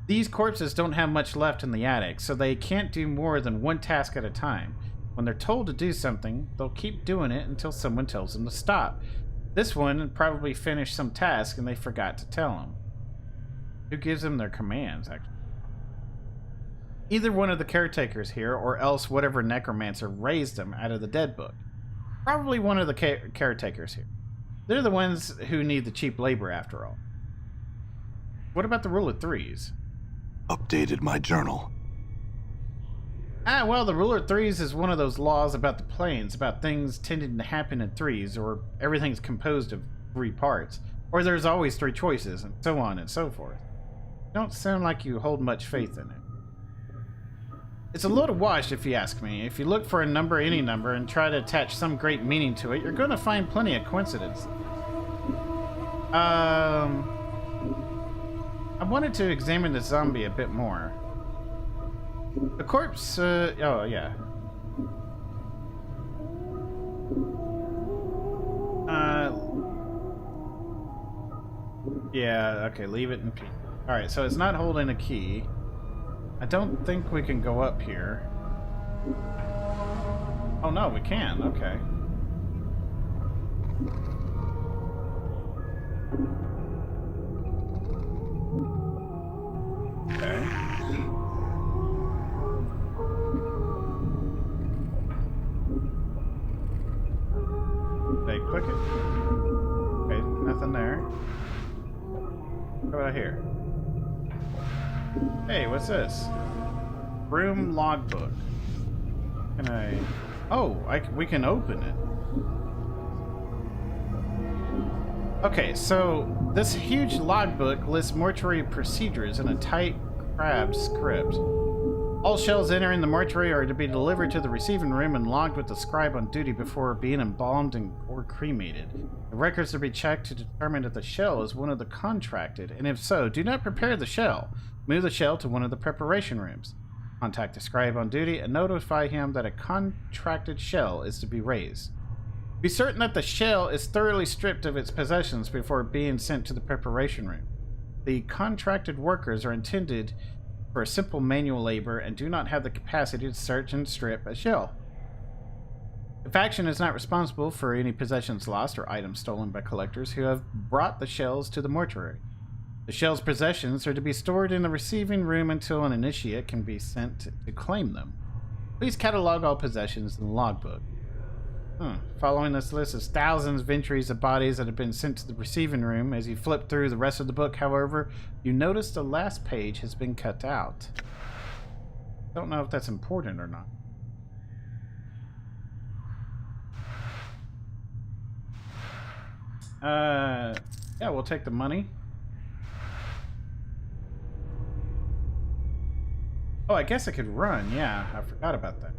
These corpses don't have much left in the attic, so they can't do more than one task at a time. When they're told to do something, they'll keep doing it until someone tells them to stop. This one probably finished some task and they forgot to tell him. Who gives them their commands, actually? Either one of the caretakers here, or else whatever necromancer raised them out of the dead book. Probably one of the caretakers here. They're the ones who need the cheap labor, after all. What about the rule of threes? Updated my journal. Well, the rule of threes is one of those laws about the planes, about things tending to happen in threes, or everything's composed of 3 parts, or there's always 3 choices, and so on and so forth. Don't sound like you hold much faith in it. It's a load of wash, if you ask me. If you look for a number, any number, and try to attach some great meaning to it, you're going to find plenty of coincidences. I wanted to examine the zombie a bit more. The corpse, oh, yeah. Yeah, okay, leave it in peace. Alright, so it's not holding a key. I don't think we can go up here. Oh, no, we can, okay. Okay. They click it. Okay, nothing there. What about here? Hey, what's this? Room logbook. Can I... Oh, we can open it. Okay, so this huge logbook lists mortuary procedures in a tight, crabbed script. All shells entering the mortuary are to be delivered to the receiving room and logged with the scribe on duty before being embalmed or cremated. The records are to be checked to determine if the shell is one of the contracted, and if so, do not prepare the shell. Move the shell to one of the preparation rooms. Contact the scribe on duty and notify him that a contracted shell is to be raised. Be certain that the shell is thoroughly stripped of its possessions before being sent to the preparation room. The contracted workers are intended for a simple manual labor and do not have the capacity to search and strip a shell. The faction is not responsible for any possessions lost or items stolen by collectors who have brought the shells to the mortuary. The shell's possessions are to be stored in the receiving room until an initiate can be sent to claim them. Please catalog all possessions in the logbook. Following this list is thousands of entries of bodies that have been sent to the receiving room. As you flip through the rest of the book, however, you notice the last page has been cut out. Don't know if that's important or not. Yeah, we'll take the money. Oh, I guess I could run. Yeah, I forgot about that.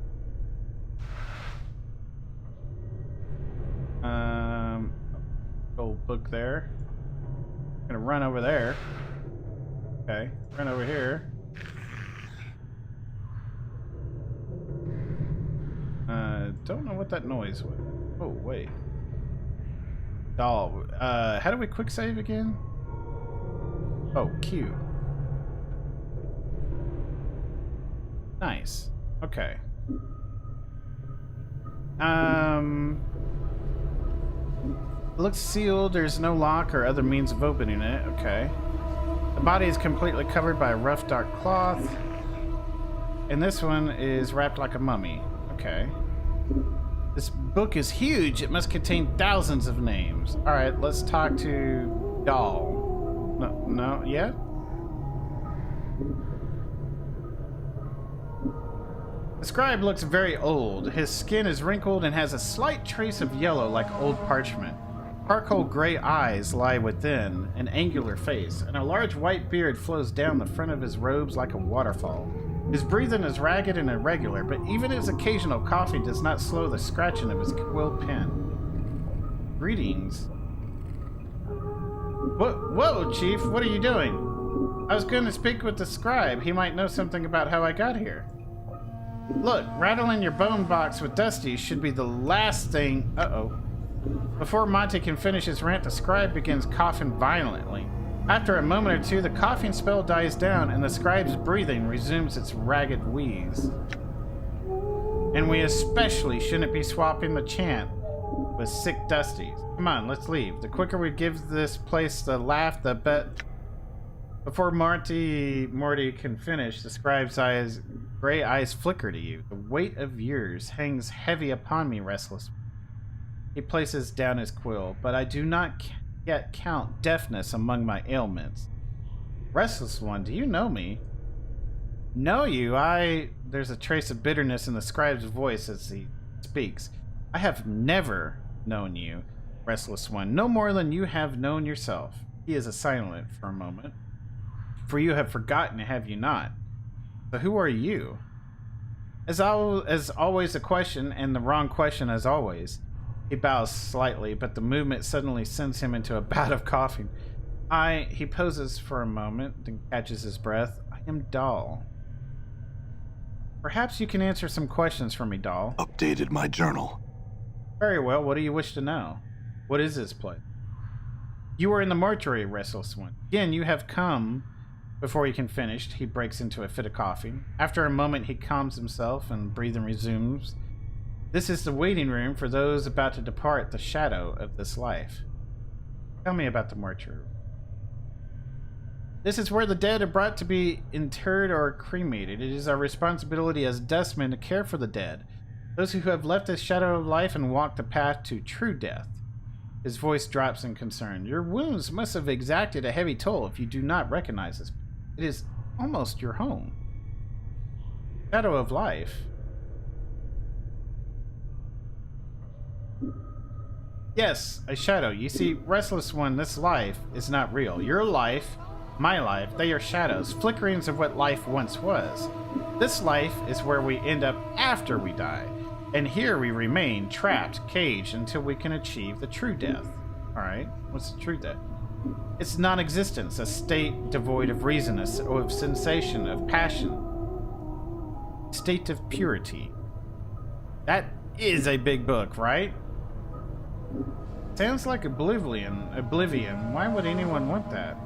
Gold book there. I'm gonna run over there. Okay, run over here. Don't know what that noise was. Oh, wait. Doll. How do we quick save again? Oh, Q. Nice. Okay. Looks sealed. There's no lock or other means of opening it. Okay. The body is completely covered by a rough, dark cloth. And this one is wrapped like a mummy. Okay. This book is huge. It must contain thousands of names. All right, let's talk to Doll. No, yeah? The scribe looks very old. His skin is wrinkled and has a slight trace of yellow like old parchment. Charcoal gray eyes lie within an angular face, and a large white beard flows down the front of his robes like a waterfall. His breathing is ragged and irregular, but even his occasional coughing does not slow the scratching of his quill pen. Greetings. Whoa, Chief, what are you doing? I was going to speak with the scribe. He might know something about how I got here. Look, rattling your bone box with Dusty should be the last thing... Uh-oh. Before Monty can finish his rant, the scribe begins coughing violently. After a moment or two, the coughing spell dies down and the scribe's breathing resumes its ragged wheeze. And we especially shouldn't be swapping the chant with sick Dusties. Come on, let's leave. The quicker we give this place the laugh, the bet. Before Morty can finish, the scribe's gray eyes flicker to you. The weight of years hangs heavy upon me, restless. He places down his quill, but I do not yet count deafness among my ailments. Restless one, do you know me? Know you? There's a trace of bitterness in the scribe's voice as he speaks. I have never known you, restless one, no more than you have known yourself. He is silent for a moment. For you have forgotten, have you not? So who are you? As always, a question, and the wrong question as always. He bows slightly, but the movement suddenly sends him into a bout of coughing. He poses for a moment, then catches his breath. I am Doll. Perhaps you can answer some questions for me, Doll. Updated my journal. Very well, what do you wish to know? What is this place? You are in the mortuary, restless one. Again, you have come. Before he can finish, he breaks into a fit of coughing. After a moment, he calms himself and breathing resumes. This is the waiting room for those about to depart the shadow of this life. Tell me about the mortuary. This is where the dead are brought to be interred or cremated. It is our responsibility as dustmen to care for the dead, those who have left this shadow of life and walked the path to true death. His voice drops in concern. Your wounds must have exacted a heavy toll if you do not recognize this. It is almost your home. Shadow of life. Yes, a shadow. You see, restless one, this life is not real. Your life, my life, they are shadows, flickerings of what life once was. This life is where we end up after we die. And here we remain trapped, caged, until we can achieve the true death. Alright, what's the true death? It's non-existence, a state devoid of reason, of sensation, of passion. State of purity. That is a big book, right? Sounds like Oblivion. Why would anyone want that?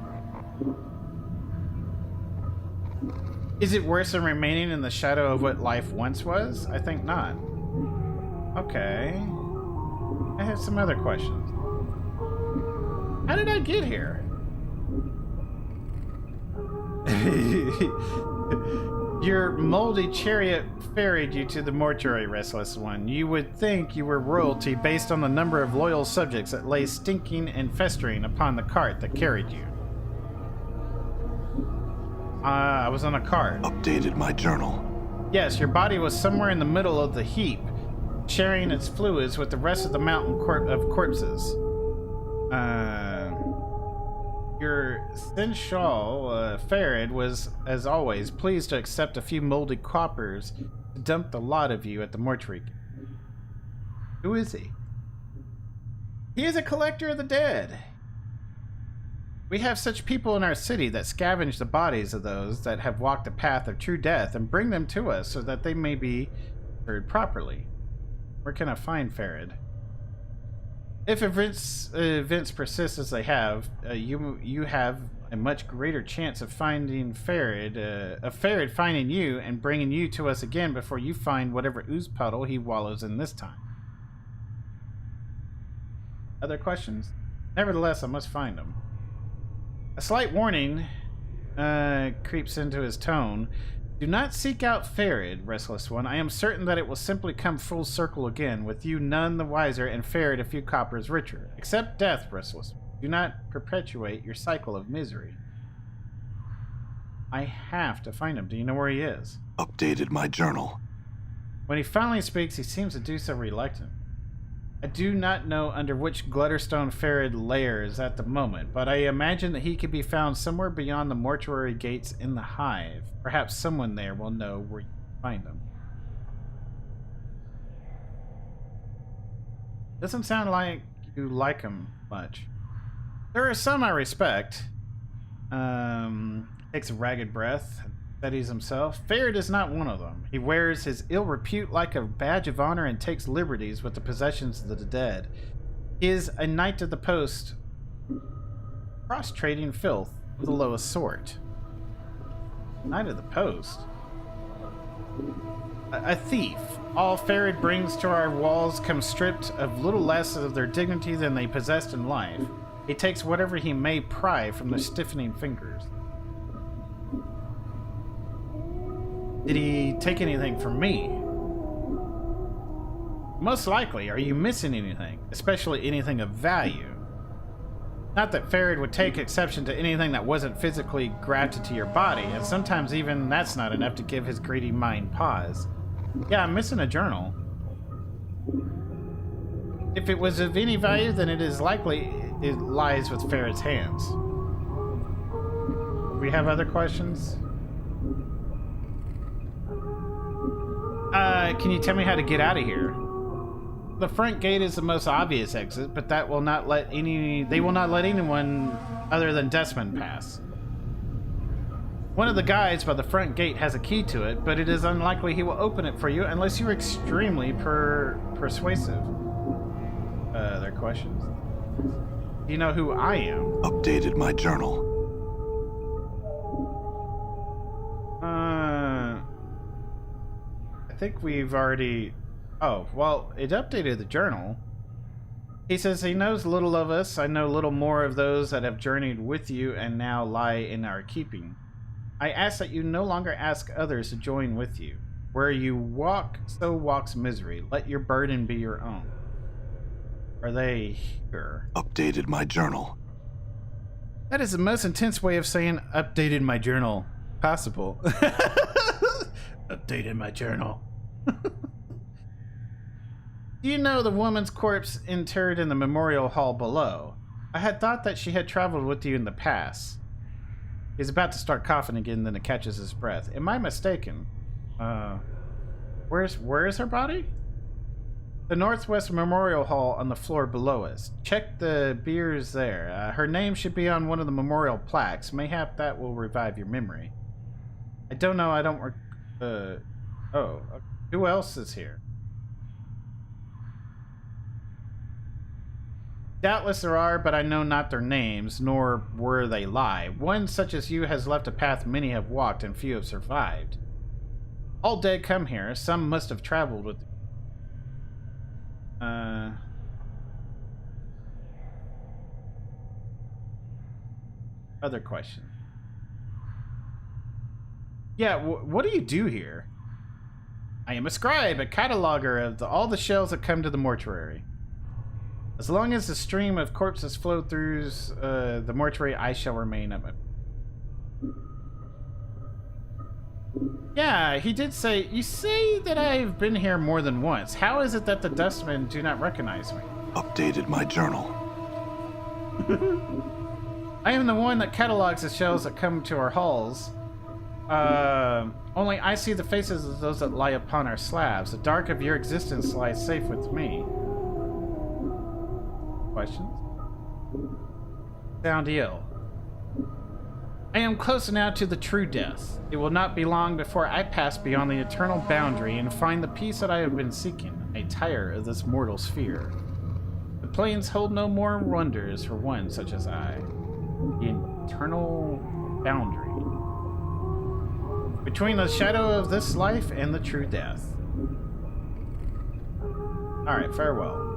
Is it worse than remaining in the shadow of what life once was? I think not. Okay. I have some other questions. How did I get here? Your moldy chariot ferried you to the mortuary, restless one. You would think you were royalty based on the number of loyal subjects that lay stinking and festering upon the cart that carried you. I was on a cart. Updated my journal. Yes, your body was somewhere in the middle of the heap, sharing its fluids with the rest of the mountain of corpses. Your Sensual Farid was, as always, pleased to accept a few moldy coppers to dump the lot of you at the mortuary. Who is he? He is a collector of the dead. We have such people in our city that scavenge the bodies of those that have walked the path of true death and bring them to us so that they may be heard properly. Where can I find Farid? If events persist as they have, you have a much greater chance of finding Farid, finding you and bringing you to us again before you find whatever ooze puddle he wallows in this time. Other questions? Nevertheless, I must find him. A slight warning creeps into his tone. Do not seek out Farid, Restless One. I am certain that it will simply come full circle again, with you none the wiser and Farid a few coppers richer. Accept death, Restless One. Do not perpetuate your cycle of misery. I have to find him. Do you know where he is? Updated my journal. When he finally speaks, he seems to do so reluctant. I do not know under which Glutterstone Farid lairs at the moment, but I imagine that he could be found somewhere beyond the mortuary gates in the hive. Perhaps someone there will know where you can find him. Doesn't sound like you like him much. There are some I respect. Takes a ragged breath, steadies himself. Farid is not one of them. He wears his ill repute like a badge of honor and takes liberties with the possessions of the dead. He is a knight of the post, cross-trading filth of the lowest sort. Knight of the post? A thief. All Farid brings to our walls come stripped of little less of their dignity than they possessed in life. He takes whatever he may pry from their stiffening fingers. Did he take anything from me? Most likely. Are you missing anything? Especially anything of value? Not that Farid would take exception to anything that wasn't physically grafted to your body, and sometimes even that's not enough to give his greedy mind pause. Yeah, I'm missing a journal. If it was of any value, then it is likely it lies with Farid's hands. We have other questions? Can you tell me how to get out of here? The front gate is the most obvious exit, but that will not let they will not let anyone other than Desmond pass. One of the guides by the front gate has a key to it, but it is unlikely he will open it for you unless you're extremely persuasive. Other questions? Do you know who I am? Updated my journal. I think we've already... Oh, well, it updated the journal. He says he knows little of us. I know little more of those that have journeyed with you and now lie in our keeping. I ask that you no longer ask others to join with you. Where you walk, so walks misery. Let your burden be your own. Are they here? Updated my journal. That is the most intense way of saying updated my journal possible. Updated my journal. Do you know the woman's corpse interred in the memorial hall below? I had thought that she had traveled with you in the past. He's about to start coughing again, then it catches his breath. Am I mistaken? Where is her body? The Northwest Memorial Hall on the floor below us. Check the biers there. Her name should be on one of the memorial plaques. Mayhap that will revive your memory. I don't know. I don't... Who else is here? Doubtless there are, but I know not their names, nor where they lie. One such as you has left a path many have walked, and few have survived. All dead come here. Some must have traveled with... Other question. Yeah, what do you do here? I am a scribe, a cataloger of all the shells that come to the mortuary. As long as the stream of corpses flow through the mortuary, I shall remain of it. Yeah, he did say... You say that I've been here more than once. How is it that the dustmen do not recognize me? Updated my journal. I am the one that catalogs the shells that come to our halls. Only I see the faces of those that lie upon our slabs. The dark of your existence lies safe with me. Questions? Sound ill. I am close now to the true death. It will not be long before I pass beyond the eternal boundary and find the peace that I have been seeking. I tire of this mortal sphere. The plains hold no more wonders for one such as I. The eternal boundary. Between the shadow of this life and the true death. Alright, farewell.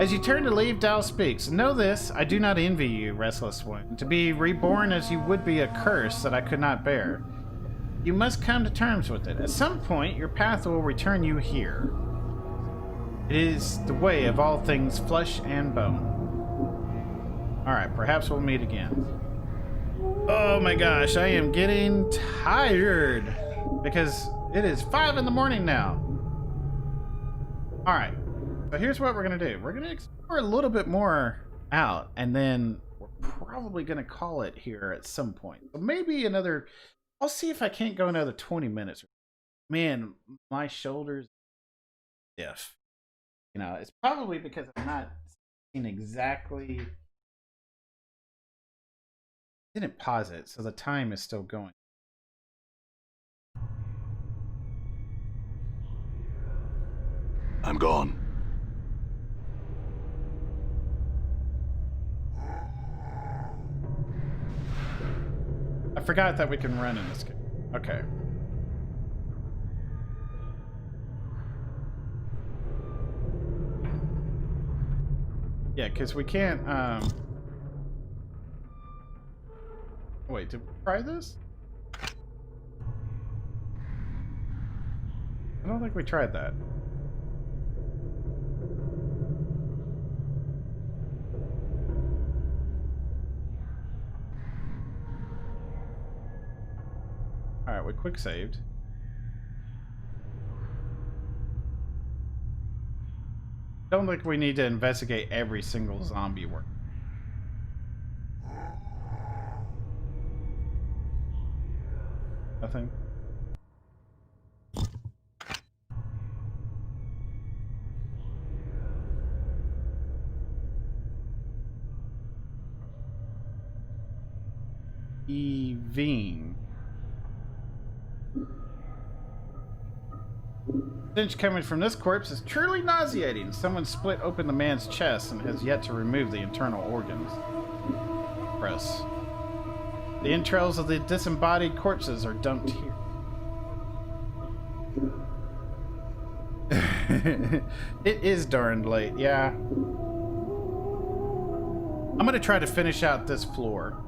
As you turn to leave, Dal speaks. Know this, I do not envy you, restless one. To be reborn as you would be a curse that I could not bear. You must come to terms with it. At some point, your path will return you here. It is the way of all things flesh and bone. Alright, perhaps we'll meet again. Oh my gosh, I am getting tired. Because it is 5 in the morning now. Alright. So here's what we're going to do. We're going to explore a little bit more out, and then we're probably going to call it here at some point. So maybe another... I'll see if I can't go another 20 minutes. Man, my shoulders stiff. You know, it's probably because I'm not seeing exactly... I didn't pause it, so the time is still going. I'm gone. I forgot that we can run in this game. Okay. Yeah, because we can't, Wait, did we try this? I don't think we tried that. Alright, we quick saved. Don't think we need to investigate every single zombie work. Nothing. Evine. Stench coming from this corpse is truly nauseating. Someone split open the man's chest and has yet to remove the internal organs. Gross. The entrails of the disembodied corpses are dumped here. It is darned late, yeah. I'm gonna try to finish out this floor.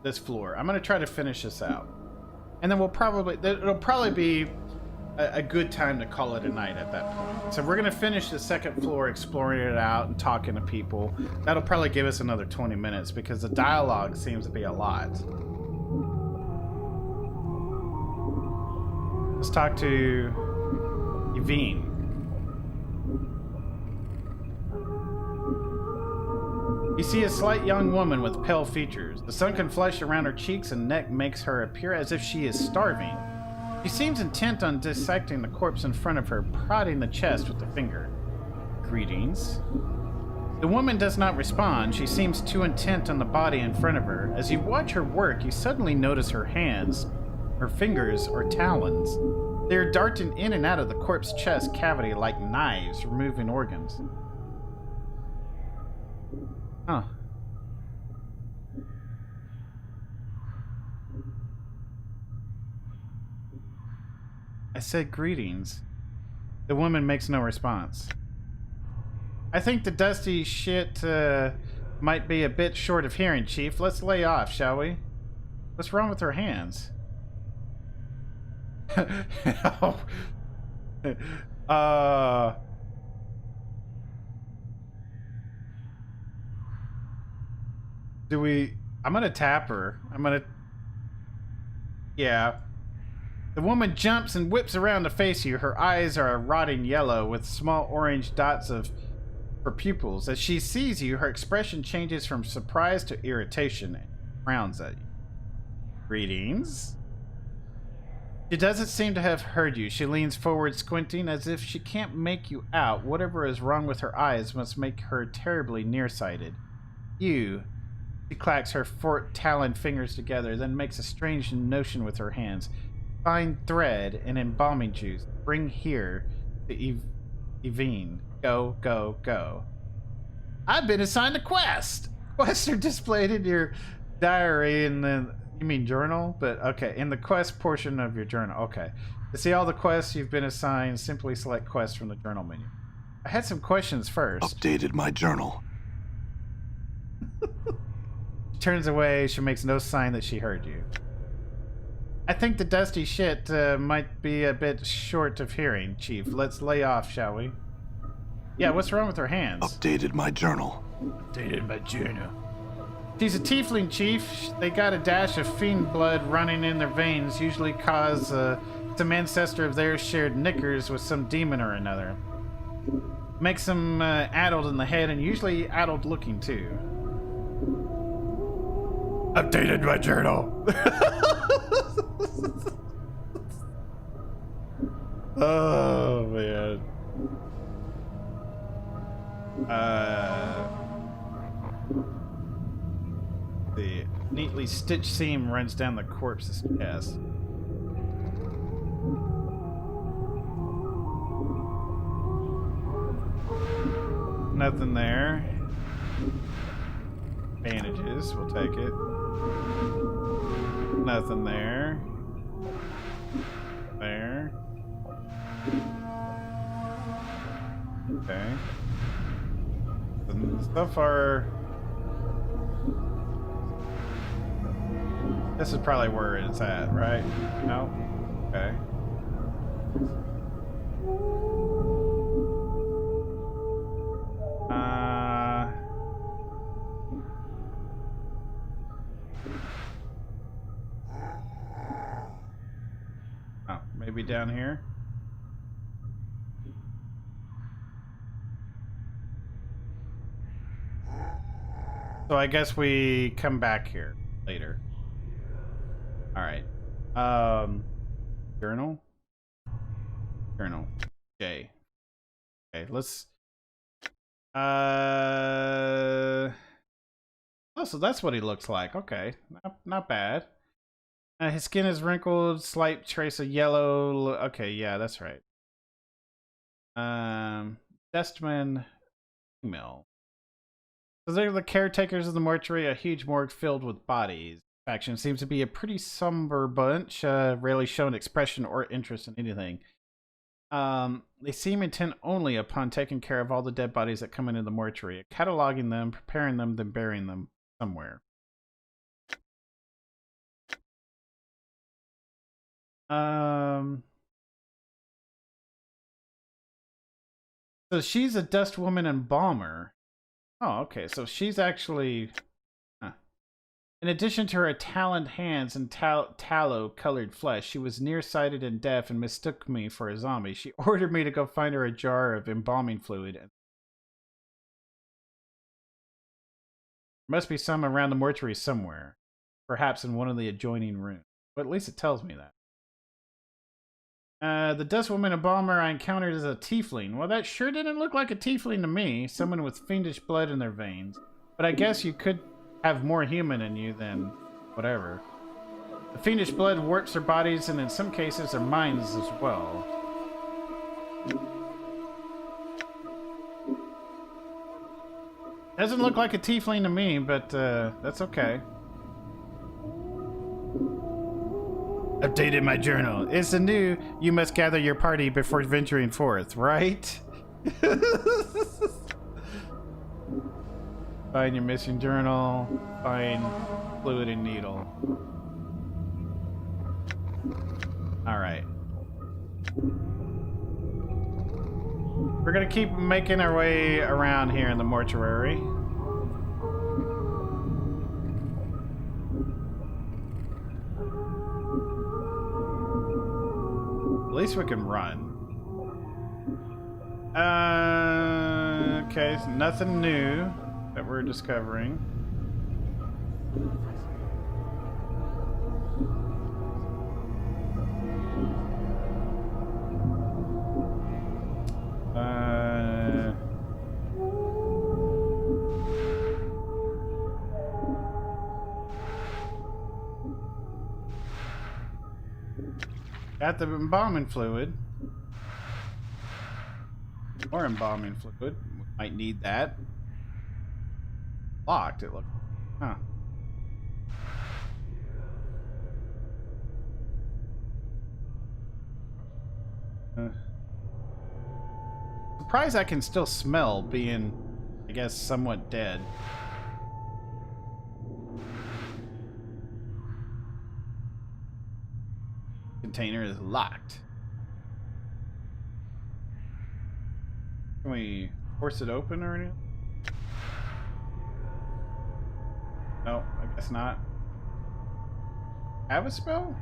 I'm gonna try to finish this out. And then it'll probably be a good time to call it a night at that point. So we're gonna finish the second floor, exploring it out and talking to people. That'll probably give us another 20 minutes because the dialogue seems to be a lot. Let's talk to Evine. You see a slight young woman with pale features. The sunken flesh around her cheeks and neck makes her appear as if she is starving. She seems intent on dissecting the corpse in front of her, prodding the chest with the finger. Greetings. The woman does not respond. She seems too intent on the body in front of her. As you watch her work, you suddenly notice her hands, her fingers, or talons. They are darting in and out of the corpse's chest cavity like knives, removing organs. Huh. I said greetings. The woman makes no response. I think the dusty shit might be a bit short of hearing, Chief. Let's lay off, shall we? What's wrong with her hands? Do we... I'm gonna tap her. Yeah. The woman jumps and whips around to face you. Her eyes are a rotting yellow with small orange dots of her pupils. As she sees you, her expression changes from surprise to irritation and frowns at you. Greetings. She doesn't seem to have heard you. She leans forward, squinting, as if she can't make you out. Whatever is wrong with her eyes must make her terribly nearsighted. You... She clacks her taloned fingers together, then makes a strange notion with her hands. Fine thread and embalming juice. Bring here to Evine. Go, go, go. I've been assigned a quest! Quests are displayed in your diary in the... You mean journal? But okay, in the quest portion of your journal. Okay. To see all the quests you've been assigned, simply select quests from the journal menu. I had some questions first. Updated my journal. Turns away. She makes no sign that she heard you. I think the dusty shit might be a bit short of hearing, Chief. Let's lay off, shall we? Yeah, what's wrong with her hands? Updated my journal. Updated my journal. She's a tiefling, Chief. They got a dash of fiend blood running in their veins, usually cause some ancestor of theirs shared knickers with some demon or another. Makes them addled in the head and usually addled looking too. Updated my journal. Oh man. The neatly stitched seam runs down the corpse's chest. Nothing there. Bandages, we'll take it. Nothing there. There. Okay. So far, this is probably where it's at, right? No? Okay. Oh, maybe down here? So I guess we come back here later. Alright. Journal? Journal. J. Okay, let's... Oh, so that's what he looks like. Okay. Not bad. His skin is wrinkled, slight trace of yellow. Okay, yeah, that's right. Dustman female. So they're the caretakers of the mortuary, a huge morgue filled with bodies. Faction seems to be a pretty somber bunch, rarely showing expression or interest in anything. They seem intent only upon taking care of all the dead bodies that come into the mortuary, cataloging them, preparing them, then burying them somewhere. So she's a dust woman embalmer. Oh, okay. So she's actually... Huh. In addition to her taloned hands and tallow-colored flesh, she was nearsighted and deaf and mistook me for a zombie. She ordered me to go find her a jar of embalming fluid. There must be some around the mortuary somewhere. Perhaps in one of the adjoining rooms. But at least it tells me that. The dust woman embalmer I encountered is a tiefling. Well, that sure didn't look like a tiefling to me. Someone with fiendish blood in their veins. But I guess you could have more human in you than whatever. The fiendish blood warps their bodies and in some cases their minds as well. Doesn't look like a tiefling to me, but that's okay. Updated my journal. It's a new, you must gather your party before venturing forth, right? Find your missing journal. Find fluid and needle. Alright. We're gonna keep making our way around here in the mortuary. At least we can run. Okay, so nothing new that we're discovering. Got the embalming fluid. More embalming fluid. We might need that. Locked, it looks. Huh. Surprised I can still smell being, I guess, somewhat dead. Container is locked. Can we force it open or anything? No, I guess not. Have a spell?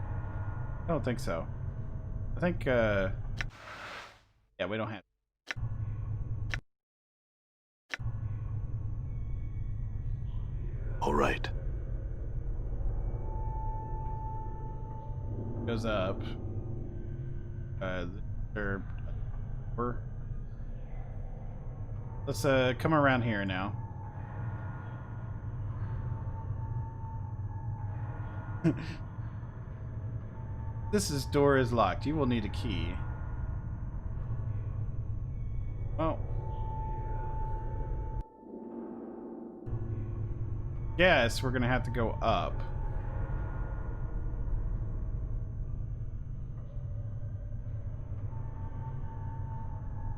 I don't think so. I think, yeah, we don't have. All right. Goes up. Let's come around here now. This door is locked. You will need a key. Oh. Yes, we're gonna have to go up.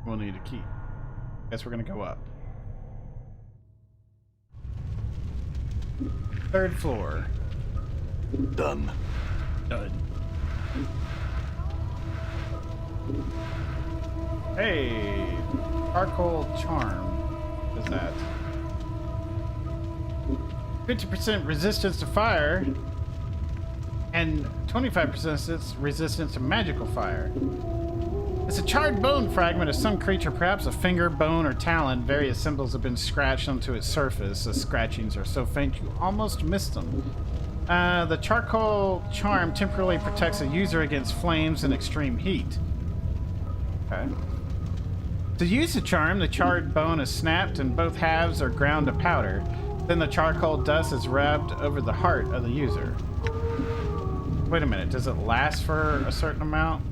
We'll need a key. Guess we're gonna go up. 3rd floor. Done. Done. Hey, charcoal charm. What is that? 50% resistance to fire and 25% resistance to magical fire. It's a charred bone fragment of some creature, perhaps a finger, bone, or talon. Various symbols have been scratched onto its surface. The scratchings are so faint you almost miss them. The charcoal charm temporarily protects a user against flames and extreme heat. Okay. To use the charm, the charred bone is snapped and both halves are ground to powder. Then the charcoal dust is rubbed over the heart of the user. Wait a minute, does it last for a certain amount?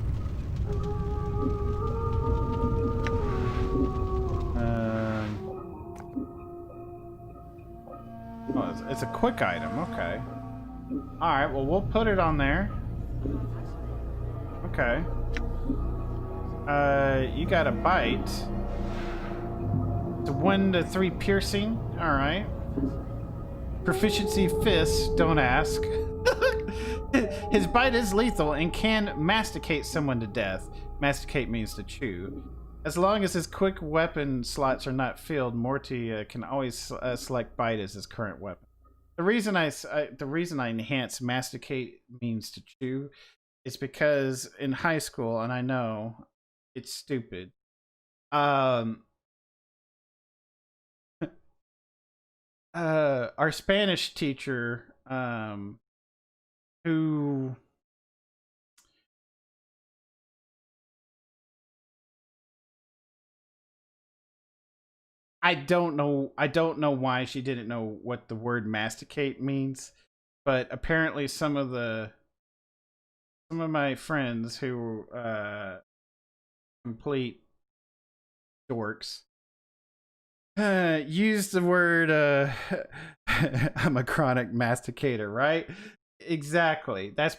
Oh, it's a quick item, okay. Alright, well, we'll put it on there. Okay. You got a bite. It's a 1 to 3 piercing. Alright. Proficiency fists, don't ask. His bite is lethal and can masticate someone to death. Masticate means to chew. As long as his quick weapon slots are not filled, Morty can always select bite as his current weapon. The reason I enhance masticate means to chew is because in high school, and I know it's stupid, our Spanish teacher, who I don't know why she didn't know what the word masticate means, but apparently some of my friends who complete dorks use the word I'm a chronic masticator, right? Exactly. That's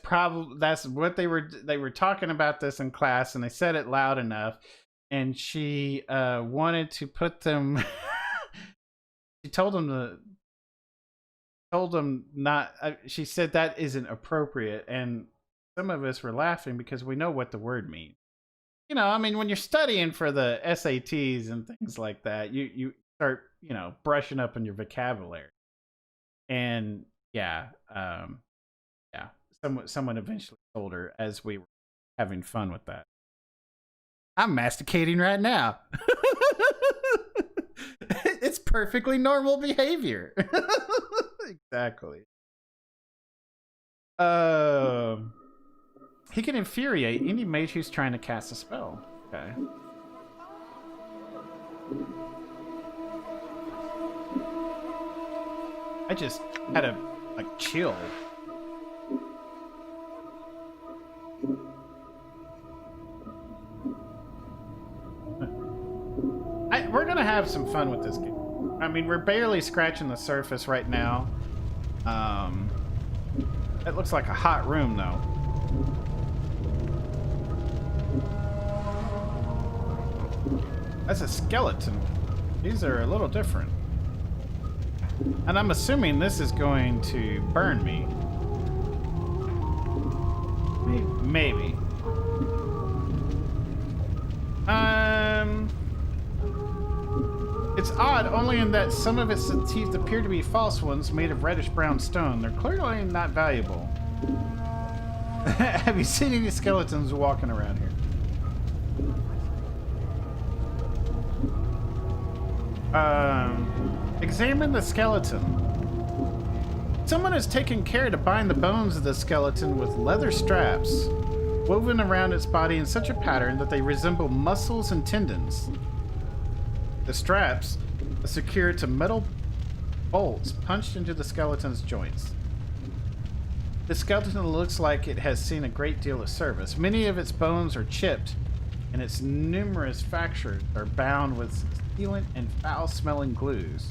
what they were talking about this in class, and they said it loud enough, and she wanted to put them she told them not she said that isn't appropriate, and some of us were laughing because we know what the word means. You know, I mean, when you're studying for the SATs and things like that, you start, you know, brushing up on your vocabulary. And yeah, someone eventually told her as we were having fun with that. I'm masticating right now. perfectly normal behavior. Exactly. He can infuriate any mage who's trying to cast a spell. Okay. I just had a like chill. We're gonna have some fun with this game. I mean, we're barely scratching the surface right now. It looks like a hot room, though. That's a skeleton. These are a little different. And I'm assuming this is going to burn me. Maybe. It's odd only in that some of its teeth appear to be false ones made of reddish-brown stone. They're clearly not valuable. Have you seen any skeletons walking around here? Examine the skeleton. Someone has taken care to bind the bones of the skeleton with leather straps woven around its body in such a pattern that they resemble muscles and tendons. The straps are secured to metal bolts punched into the skeleton's joints. The skeleton looks like it has seen a great deal of service. Many of its bones are chipped, and its numerous fractures are bound with sealant and foul-smelling glues.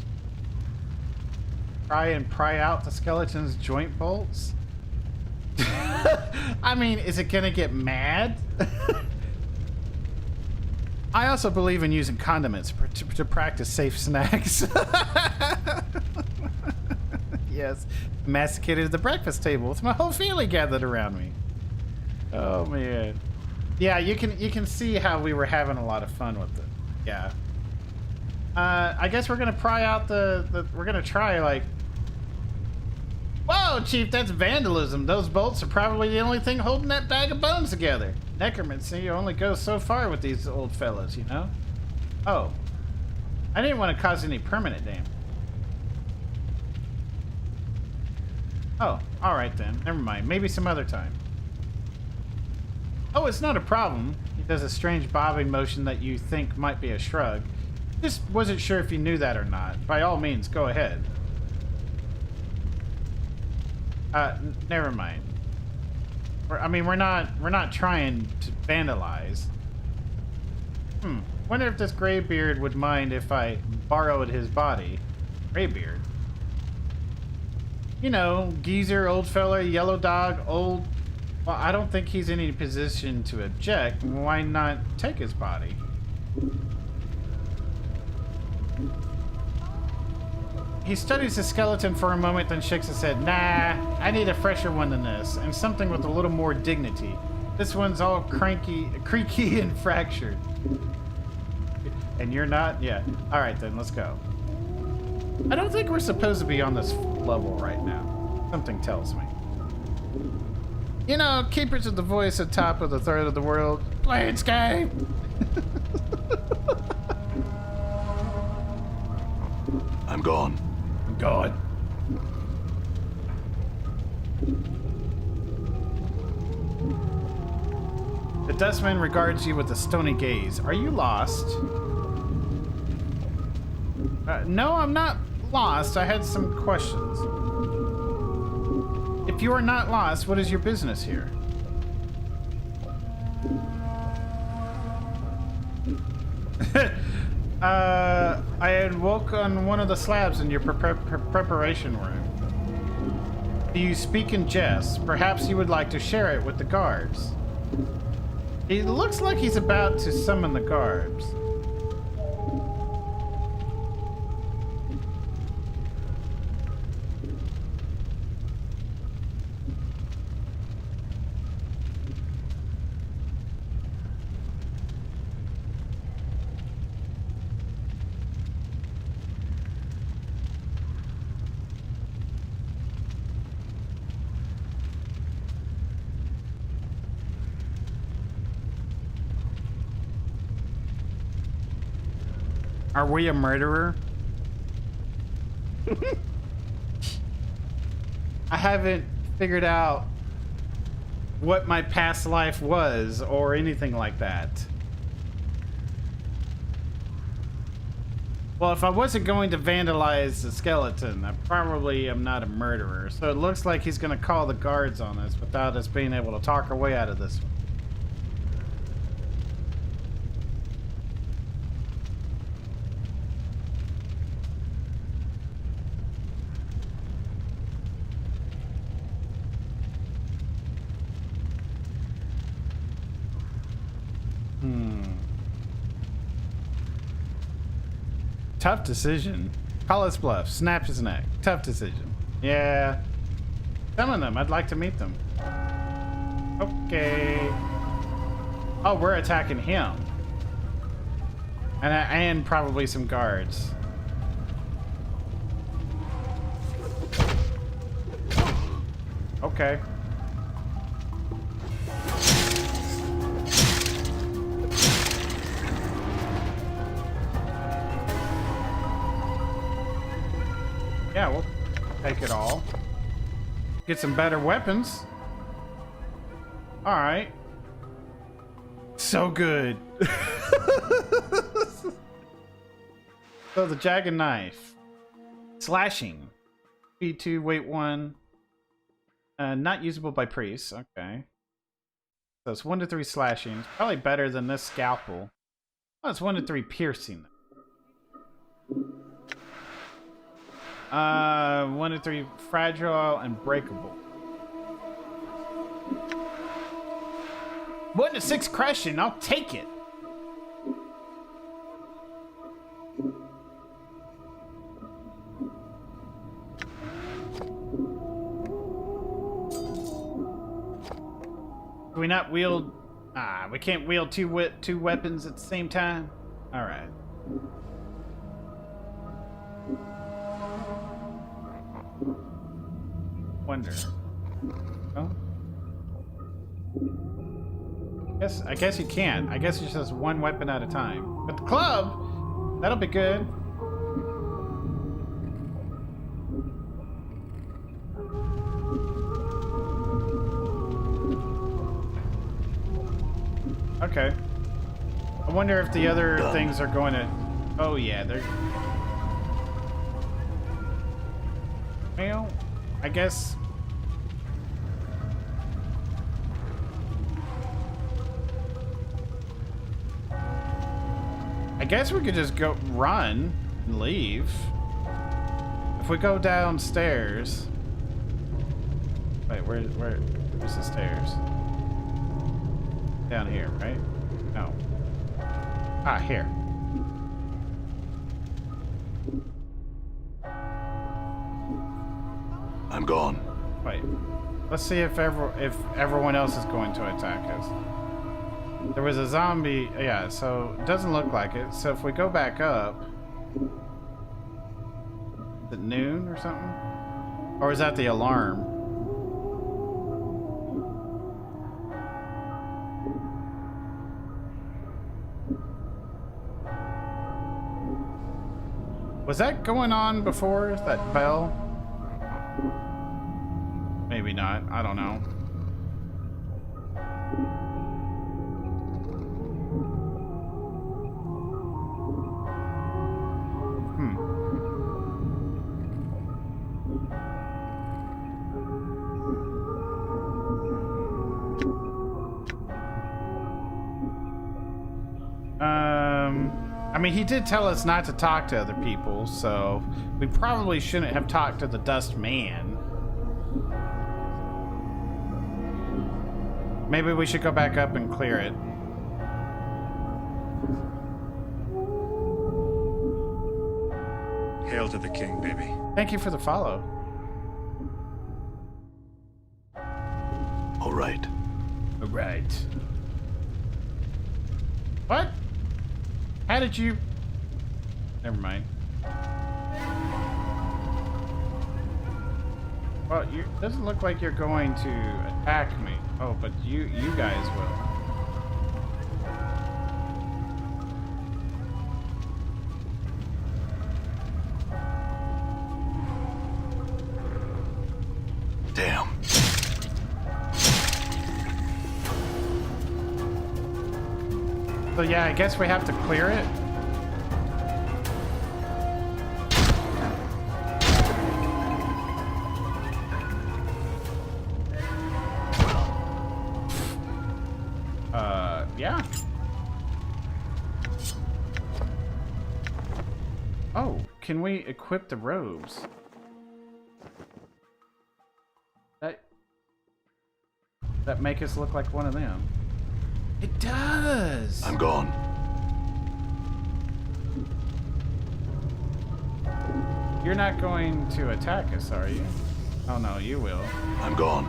Try and pry out the skeleton's joint bolts? I mean, is it gonna get mad? I also believe in using condiments to practice safe snacks. Yes, masticated at the breakfast table with my whole family gathered around me. Oh man, yeah, you can see how we were having a lot of fun with it. Yeah. I guess we're gonna pry out we're gonna try like. Whoa, Chief, that's vandalism. Those bolts are probably the only thing holding that bag of bones together. Necromancy only goes so far with these old fellas, you know? Oh. I didn't want to cause any permanent damage. Oh, alright then. Never mind. Maybe some other time. Oh, it's not a problem. He does a strange bobbing motion that you think might be a shrug. Just wasn't sure if you knew that or not. By all means, go ahead. Never mind. We're not trying to vandalize. Wonder if this Greybeard would mind if I borrowed his body. Greybeard. You know, geezer, old fella, yellow dog, old... Well, I don't think he's in any position to object. Why not take his body? He studies the skeleton for a moment, then shakes his head. Nah, I need a fresher one than this, and something with a little more dignity. This one's all creaky and fractured. And you're not? Yeah. All right, then, let's go. I don't think we're supposed to be on this level right now. Something tells me. You know, keepers of the voice at top of the third of the world. Planescape! I'm gone. God. The Dustman regards you with a stony gaze. Are you lost? No, I'm not lost. I had some questions. If you are not lost, what is your business here? I had woke on one of the slabs in your preparation room. Do you speak in jest? Perhaps you would like to share it with the guards. He looks like he's about to summon the guards. Are we a murderer? I haven't figured out what my past life was or anything like that. Well, if I wasn't going to vandalize the skeleton, I probably am not a murderer. So it looks like he's going to call the guards on us without us being able to talk our way out of this one. Tough decision. Call his bluff. Snap his neck. Tough decision. Yeah. Summon them. I'd like to meet them. Okay. Oh, we're attacking him. And probably some guards. Okay. Yeah, we'll take it all. Get some better weapons. All right. So good. So the jagged knife. Slashing. Speed 2, weight 1. Not usable by priests. Okay. So it's 1 to 3 slashing. It's probably better than this scalpel. Oh, it's 1 to 3 piercing. 1 to 3 fragile and breakable. 1 to 6 crushing. I'll take it. Can we not wield? We can't wield two weapons at the same time. All right. Wonder. Oh. I guess you can. I guess it's just one weapon at a time. But the club, that'll be good. Okay. I wonder if the other things are going to... Oh yeah, they're... Well, I guess... I guess we could just go run and leave. If we go downstairs... Wait, where's the stairs? Down here, right? No. Ah, here. I'm gone. Wait. Let's see if everyone else is going to attack us. There was a zombie. Yeah, so it doesn't look like it. So if we go back up... Is it noon or something? Or is that the alarm? Was that going on before, that bell? Maybe not. I don't know. I mean, he did tell us not to talk to other people, so we probably shouldn't have talked to the Dust Man. Maybe we should go back up and clear it. Hail to the king, baby. Thank you for the follow. All right. All right. What? How did you... Never mind. Well, it doesn't look like you're going to attack me. Oh, but you guys will. So yeah, I guess we have to clear it. Yeah. Oh, can we equip the robes? That make us look like one of them. It does! I'm gone. You're not going to attack us, are you? Oh no, you will. I'm gone.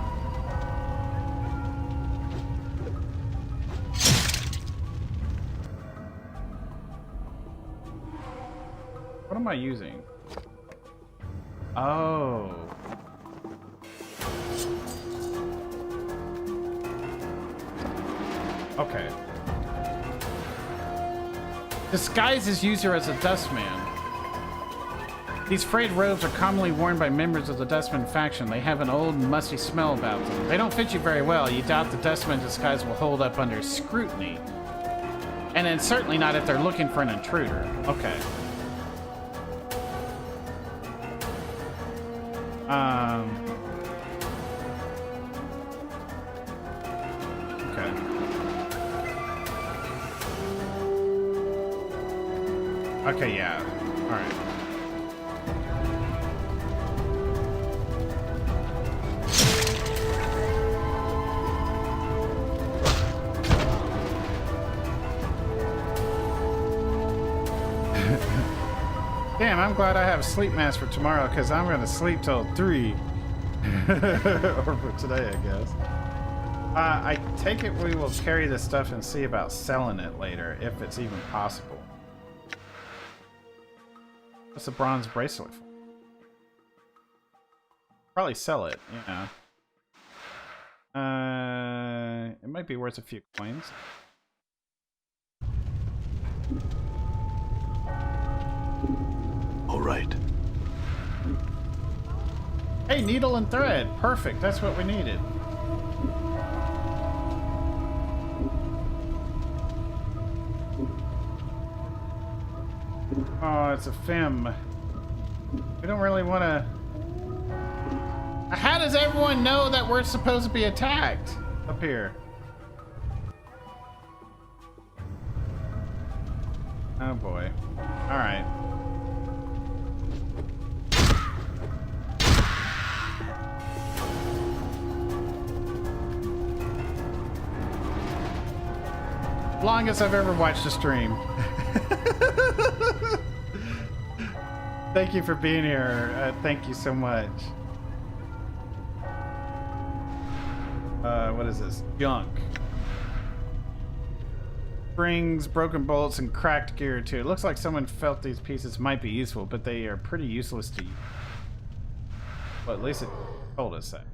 What am I using? Oh. Okay. Disguises user as a dustman. These frayed robes are commonly worn by members of the Dustman faction. They have an old, musty smell about them. They don't fit you very well. You doubt the Dustman disguise will hold up under scrutiny. And then certainly not if they're looking for an intruder. Okay. Okay. Okay, yeah. All right. Damn, I'm glad I have a sleep mask for tomorrow because I'm going to sleep till 3. Or for today, I guess. I take it we will carry this stuff and see about selling it later, if it's even possible. What's a bronze bracelet for? Probably sell it, yeah. It might be worth a few coins. All right. Hey, needle and thread. Perfect. That's what we needed. Oh, it's a fem. We don't really want to... How does everyone know that we're supposed to be attacked up here? Oh boy. All right. Longest I've ever watched a stream. Thank you for being here. Thank you so much. What is this? Junk. Springs, broken bolts, and cracked gear too. It looks like someone felt these pieces might be useful, but they are pretty useless to use. Well, at least it told us that.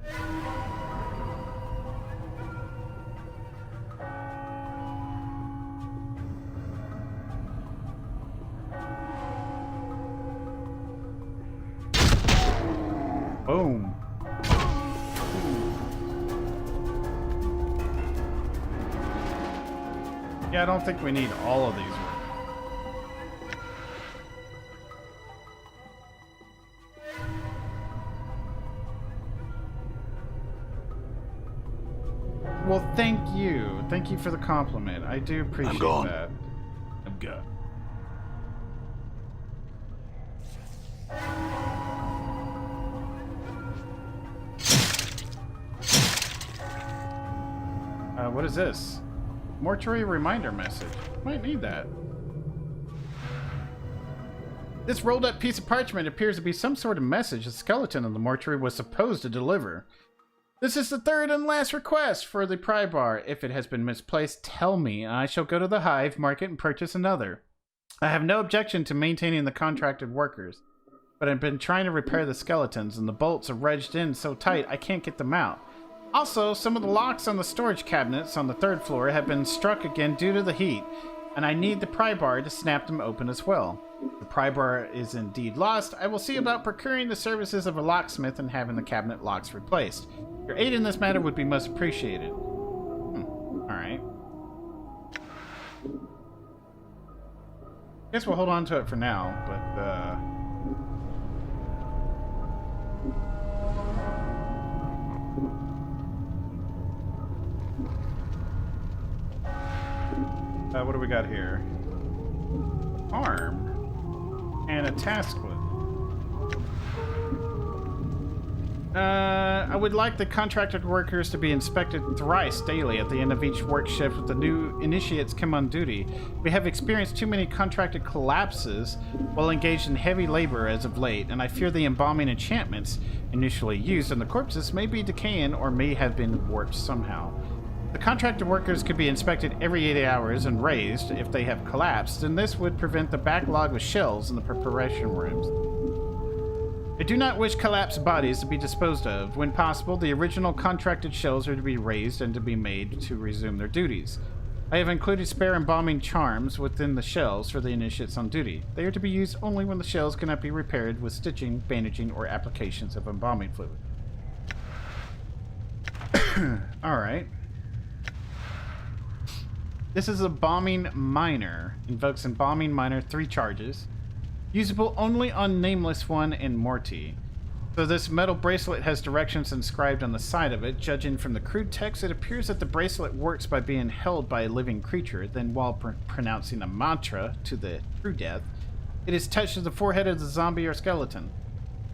Boom. Yeah, I don't think we need all of these. Well, thank you. Thank you for the compliment. I do appreciate that. I'm gone. What is this? Mortuary reminder message. Might need that. This rolled up piece of parchment appears to be some sort of message the skeleton in the mortuary was supposed to deliver. This is the third and last request for the pry bar. If it has been misplaced, tell me, and I shall go to the hive, market, and purchase another. I have no objection to maintaining the contracted workers, but I've been trying to repair the skeletons, and the bolts are wedged in so tight I can't get them out. Also, some of the locks on the storage cabinets on the 3rd floor have been struck again due to the heat, and I need the pry bar to snap them open as well. If the pry bar is indeed lost, I will see about procuring the services of a locksmith and having the cabinet locks replaced. Your aid in this matter would be most appreciated. Alright. Guess we'll hold on to it for now, but what do we got here? Arm and a task list. I would like the contracted workers to be inspected thrice daily at the end of each work shift with the new initiates come on duty. We have experienced too many contracted collapses while engaged in heavy labor as of late, and I fear the embalming enchantments initially used on the corpses may be decaying or may have been warped somehow. The contracted workers could be inspected every 8 hours and raised if they have collapsed, and this would prevent the backlog of shells in the preparation rooms. I do not wish collapsed bodies to be disposed of. When possible, the original contracted shells are to be raised and to be made to resume their duties. I have included spare embalming charms within the shells for the initiates on duty. They are to be used only when the shells cannot be repaired with stitching, bandaging, or applications of embalming fluid. Alright. This is a Bombing Miner. Invokes Embalming Miner, 3 charges. Usable only on Nameless One and Morty. So this metal bracelet has directions inscribed on the side of it. Judging from the crude text, it appears that the bracelet works by being held by a living creature. Then while pronouncing a mantra to the true death, it is touched to the forehead of the zombie or skeleton.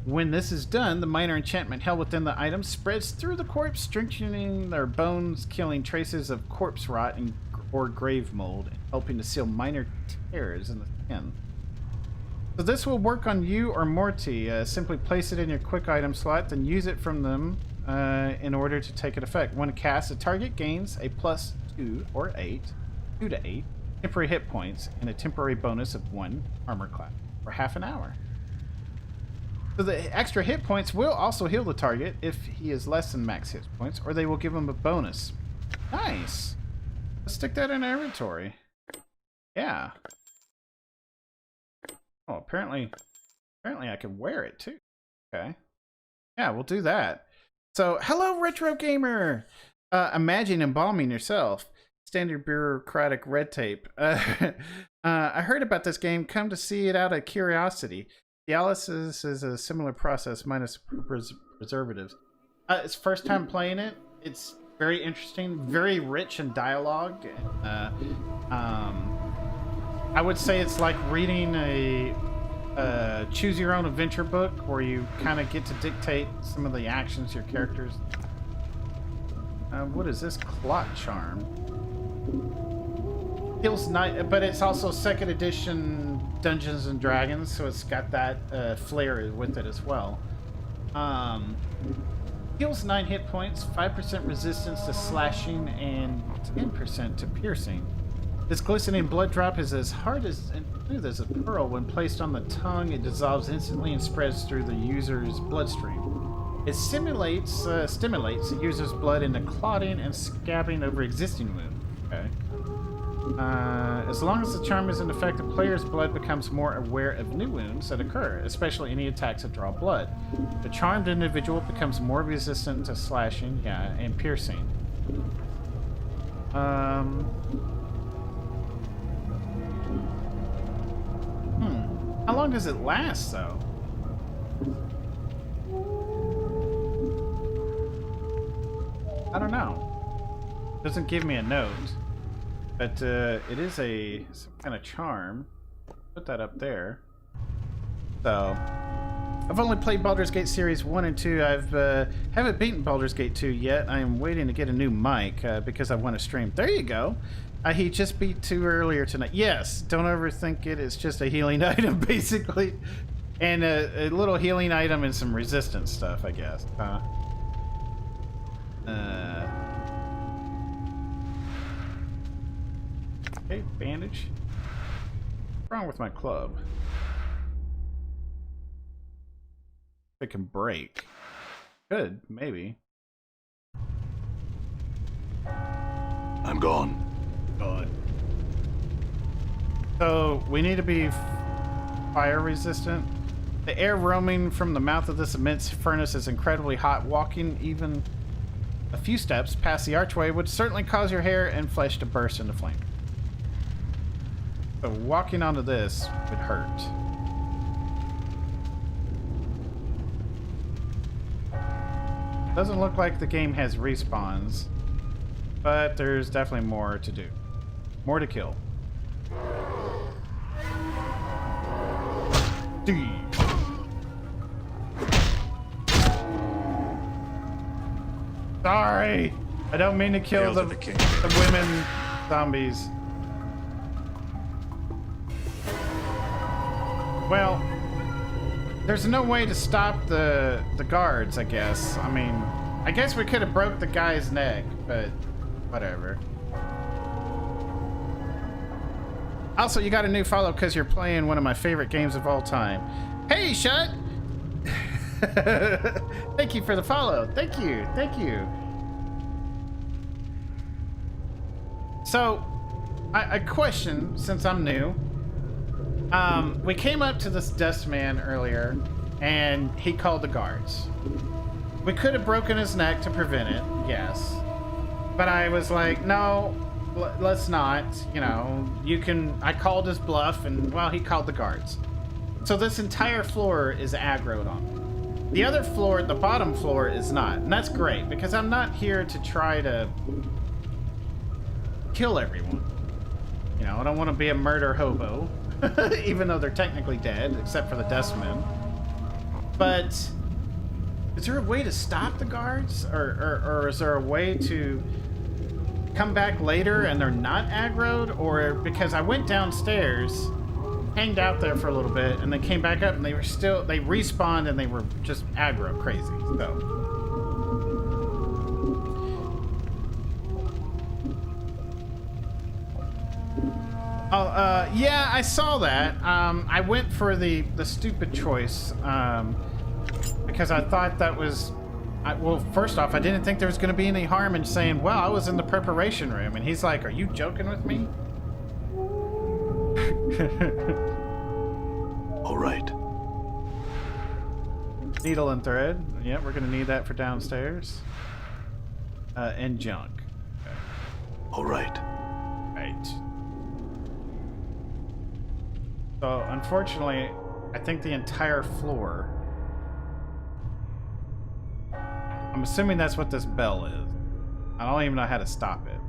When this is done, the minor enchantment held within the item spreads through the corpse, strengthening their bones, killing traces of corpse rot or grave mold, and helping to seal minor tears in the skin. So this will work on you or Morty. Simply place it in your quick item slot, then use it from them in order to take an effect. When cast, the target gains a +2 or 8, 2 to 8, temporary hit points, and a temporary bonus of 1 armor class for half an hour. So the extra hit points will also heal the target if he is less than max hit points, or they will give him a bonus. Nice. Let's stick that in our inventory. Yeah. Oh, apparently I can wear it too. Okay. Yeah, we'll do that. So, hello, Retro Gamer! Imagine embalming yourself. Standard bureaucratic red tape. I heard about this game. Come to see it out of curiosity. Dialysis is a similar process minus preservatives. It's first time playing it. It's very interesting, very rich in dialogue. I would say it's like reading a choose your own adventure book where you kind of get to dictate some of the actions your characters. What is this? Clot Charm. Feels nice, but it's also 2nd edition Dungeons and Dragons, so it's got that flair with it as well. Heals 9 hit points, 5% resistance to slashing, and 10% to piercing. This glistening blood drop is as hard as and smooth as a pearl. When placed on the tongue, it dissolves instantly and spreads through the user's bloodstream. It stimulates the user's blood into clotting and scabbing over existing wounds. Okay. As long as the charm is in effect, the player's blood becomes more aware of new wounds that occur, especially any attacks that draw blood. The charmed individual becomes more resistant to slashing, and piercing. How long does it last, though? I don't know. Doesn't give me a note. But it is some kind of charm. Put that up there. So, I've only played Baldur's Gate Series 1 and 2. Haven't beaten Baldur's Gate 2 yet. I am waiting to get a new mic because I want to stream. There you go. He just beat 2 earlier tonight. Yes, don't overthink it. It's just a healing item, basically. And a little healing item and some resistance stuff, I guess. Okay, bandage. What's wrong with my club? It can break. Could, maybe. I'm gone. God. So, we need to be fire resistant. The air roaming from the mouth of this immense furnace is incredibly hot. Walking even a few steps past the archway would certainly cause your hair and flesh to burst into flame. So walking onto this would hurt. Doesn't look like the game has respawns, but there's definitely more to do. More to kill. D. Sorry! I don't mean to kill the women zombies. Well, there's no way to stop the guards, I guess. I mean, I guess we could have broke the guy's neck, but whatever. Also, you got a new follow because you're playing one of my favorite games of all time. Hey, Shut! Thank you for the follow. Thank you. Thank you. So, I question, since I'm new, we came up to this dust man earlier, and he called the guards. We could have broken his neck to prevent it, yes. But I was like, no, let's not. You know, you can... I called his bluff, and, well, he called the guards. So this entire floor is aggroed on. The other floor, the bottom floor, is not. And that's great, because I'm not here to try to kill everyone. You know, I don't want to be a murder hobo. Even though they're technically dead, except for the dustmen. But is there a way to stop the guards? Or is there a way to come back later and they're not aggroed? Or because I went downstairs, hanged out there for a little bit, and they came back up and they respawned and they were just aggro crazy. So yeah, I saw that. I went for the stupid choice because I thought that was... well, first off, I didn't think there was going to be any harm in saying, well, I was in the preparation room. And he's like, are you joking with me? All right. Needle and thread. Yeah, we're going to need that for downstairs. And junk. Okay. All right. Right. So, unfortunately, I think the entire floor... I'm assuming that's what this bell is. I don't even know how to stop it.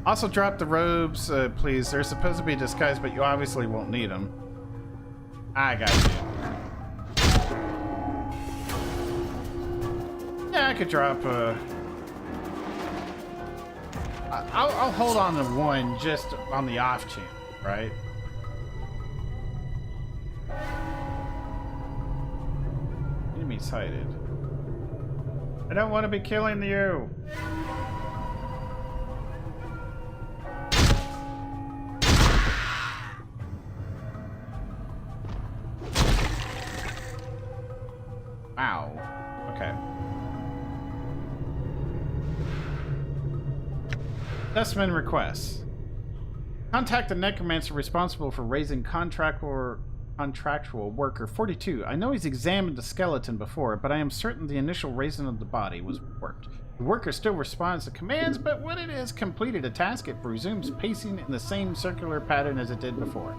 Also, drop the robes, please. They're supposed to be disguised, but you obviously won't need them. I got you. Yeah, I could drop I'll hold on to one just on the off chance, right? Enemy sighted. I don't want to be killing you. Ow. Okay. Dustman requests. Contact the necromancer responsible for raising contractual worker 42. I know he's examined the skeleton before, but I am certain the initial raising of the body was worked. The worker still responds to commands, but when it has completed a task, it resumes pacing in the same circular pattern as it did before.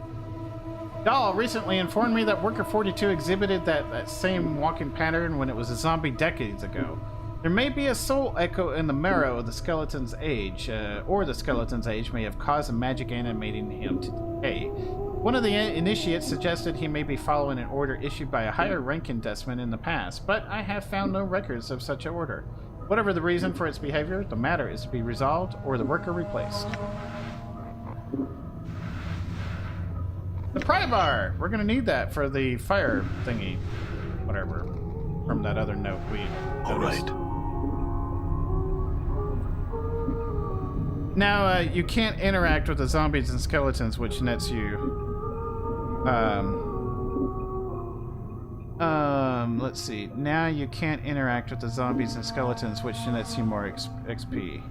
Dahl recently informed me that worker 42 exhibited that same walking pattern when it was a zombie decades ago. There may be a soul echo in the marrow of the skeleton's age, or the skeleton's age may have caused the magic animating him to decay. One of the initiates suggested he may be following an order issued by a higher ranking dustman in the past, but I have found no records of such an order. Whatever the reason for its behavior, the matter is to be resolved or the worker replaced. The pry bar! We're gonna need that for the fire thingy. Whatever. From that other note we noticed. All right. Now, you can't interact with the zombies and skeletons, which nets you... let's see. Now you can't interact with the zombies and skeletons, which nets you more XP.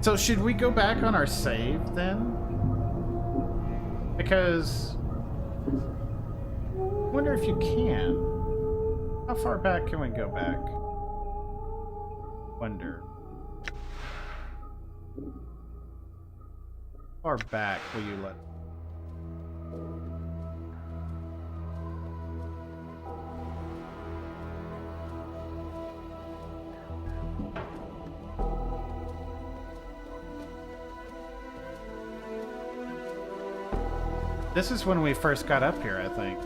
So should we go back on our save, then? Because I wonder if you can. How far back can we go back? Wonder. How far back will you let? This is when we first got up here, I think.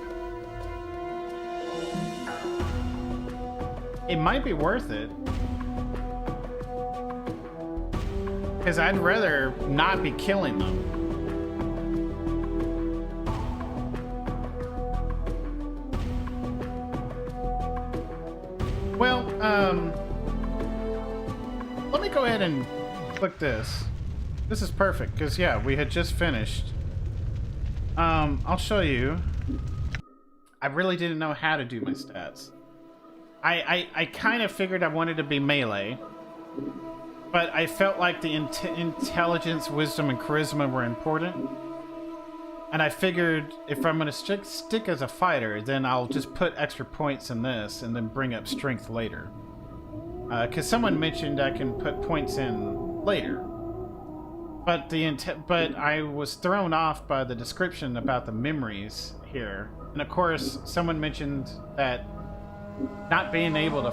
It might be worth it. Because I'd rather not be killing them. Well, let me go ahead and click this. This is perfect, because yeah, we had just finished. I'll show you. I really didn't know how to do my stats. I kind of figured I wanted to be melee, but I felt like the intelligence, wisdom, and charisma were important. And I figured if I'm going to stick as a fighter, then I'll just put extra points in this and then bring up strength later. Because someone mentioned I can put points in later. But but I was thrown off by the description about the memories here. And of course, someone mentioned that not being able to,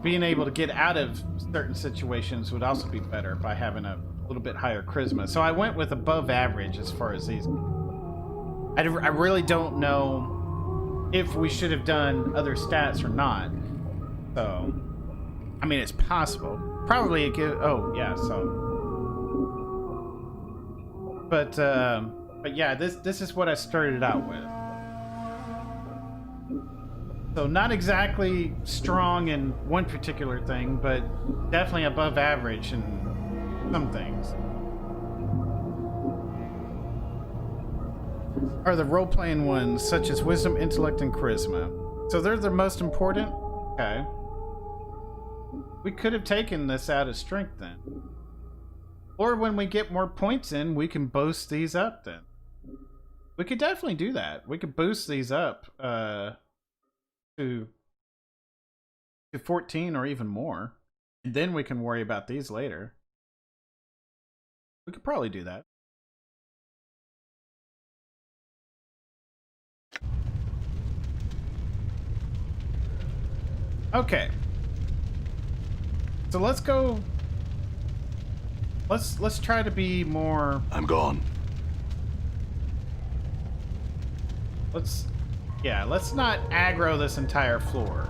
being able to get out of certain situations would also be better by having a little bit higher charisma. So I went with above average as far as these. I really don't know if we should have done other stats or not. So, I mean, it's possible. Probably it gives. Oh yeah, so. But yeah, this is what I started out with. So not exactly strong in one particular thing, but definitely above average in some things. Are the role-playing ones, such as wisdom, intellect, and charisma. So they're the most important? Okay. We could have taken this out of strength then. Or when we get more points in, we can boost these up then. We could definitely do that. We could boost these up to 14 or even more. And then we can worry about these later. We could probably do that. Okay. So let's go. Let's try to be more. I'm gone. Let's not aggro this entire floor.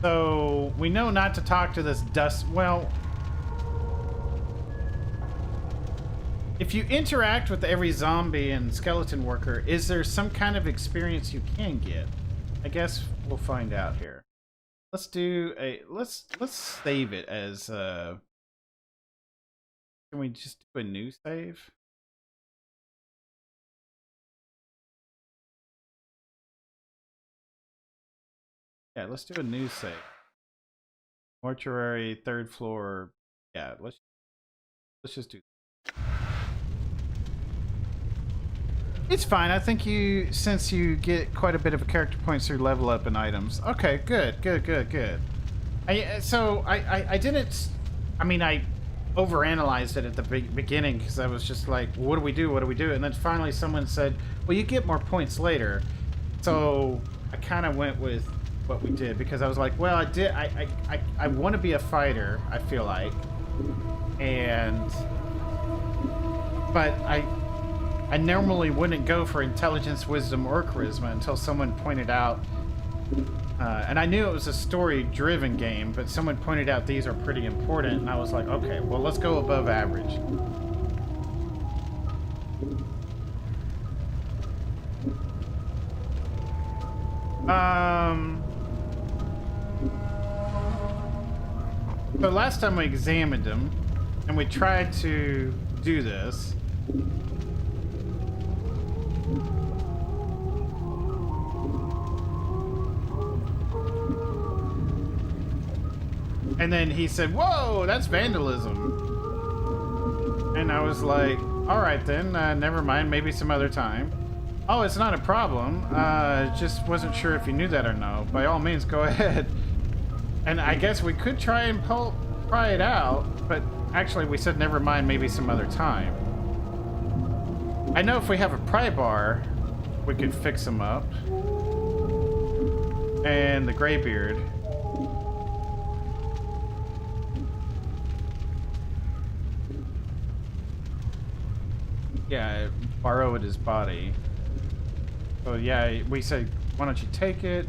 So we know not to talk to this dust. Well, if you interact with every zombie and skeleton worker, is there some kind of experience you can get? I guess we'll find out here. Let's do a let's save it as can we just do a new save? Yeah, let's do a new save. Mortuary, 3rd floor. Yeah, let's just do. It's fine. I think since you get quite a bit of a character points through level up and items. Okay, good. I didn't. I mean, I overanalyzed it at the beginning because I was just like, what do we do? And then finally someone said, well, you get more points later. So I kind of went with what we did because I was like, well, I want to be a fighter, I feel like. But I normally wouldn't go for intelligence, wisdom, or charisma until someone pointed out, and I knew it was a story-driven game, but someone pointed out these are pretty important, and I was like, okay, well, let's go above average. So last time we examined them, and we tried to do this. And then he said, whoa, that's vandalism. And I was like, all right then, never mind, maybe some other time. Oh, it's not a problem. Just wasn't sure if you knew that or no. By all means, go ahead. And I guess we could try and try it out, but actually we said never mind, maybe some other time. I know if we have a pry bar, we could fix him up. And the Greybeard. Yeah, borrow his body. So yeah, we said, why don't you take it?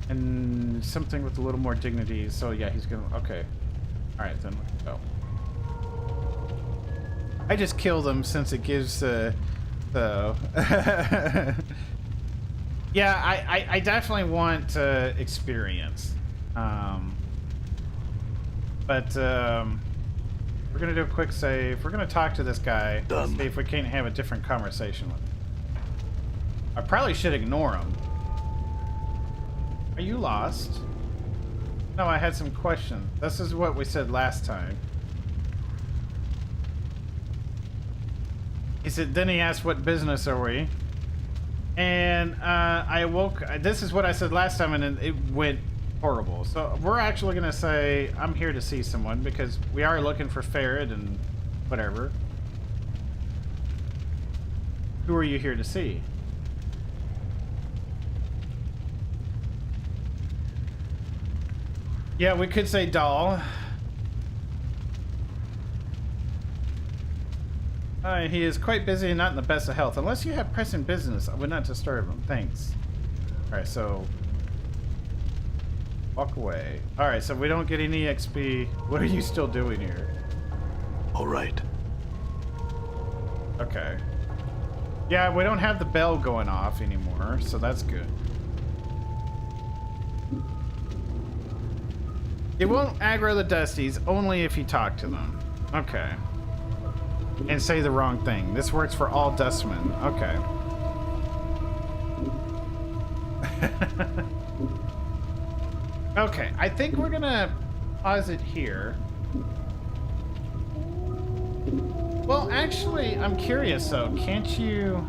And something with a little more dignity. So yeah, he's gonna, okay. All right, then let's go. I just kill them since it gives so. Yeah, I definitely want experience. But we're gonna do a quick save. We're gonna talk to this guy. Done. See if we can't have a different conversation with him. I probably should ignore him. Are you lost? No, I had some questions. This is what we said last time. He said, then he asked, what business are we? And I awoke. This is what I said last time, and it went horrible. So we're actually going to say, I'm here to see someone, because we are looking for Ferret and whatever. Who are you here to see? Yeah, we could say doll. He is quite busy and not in the best of health. Unless you have pressing business, I would not disturb him. Thanks. Alright, so... walk away. Alright, so we don't get any XP. What are you still doing here? Alright. Okay. Yeah, we don't have the bell going off anymore, so that's good. It won't aggro the Dusties, only if you talk to them. Okay. And say the wrong thing. This works for all Dustmen. Okay. Okay, I think we're gonna pause it here. Well, actually, I'm curious though. Can't you...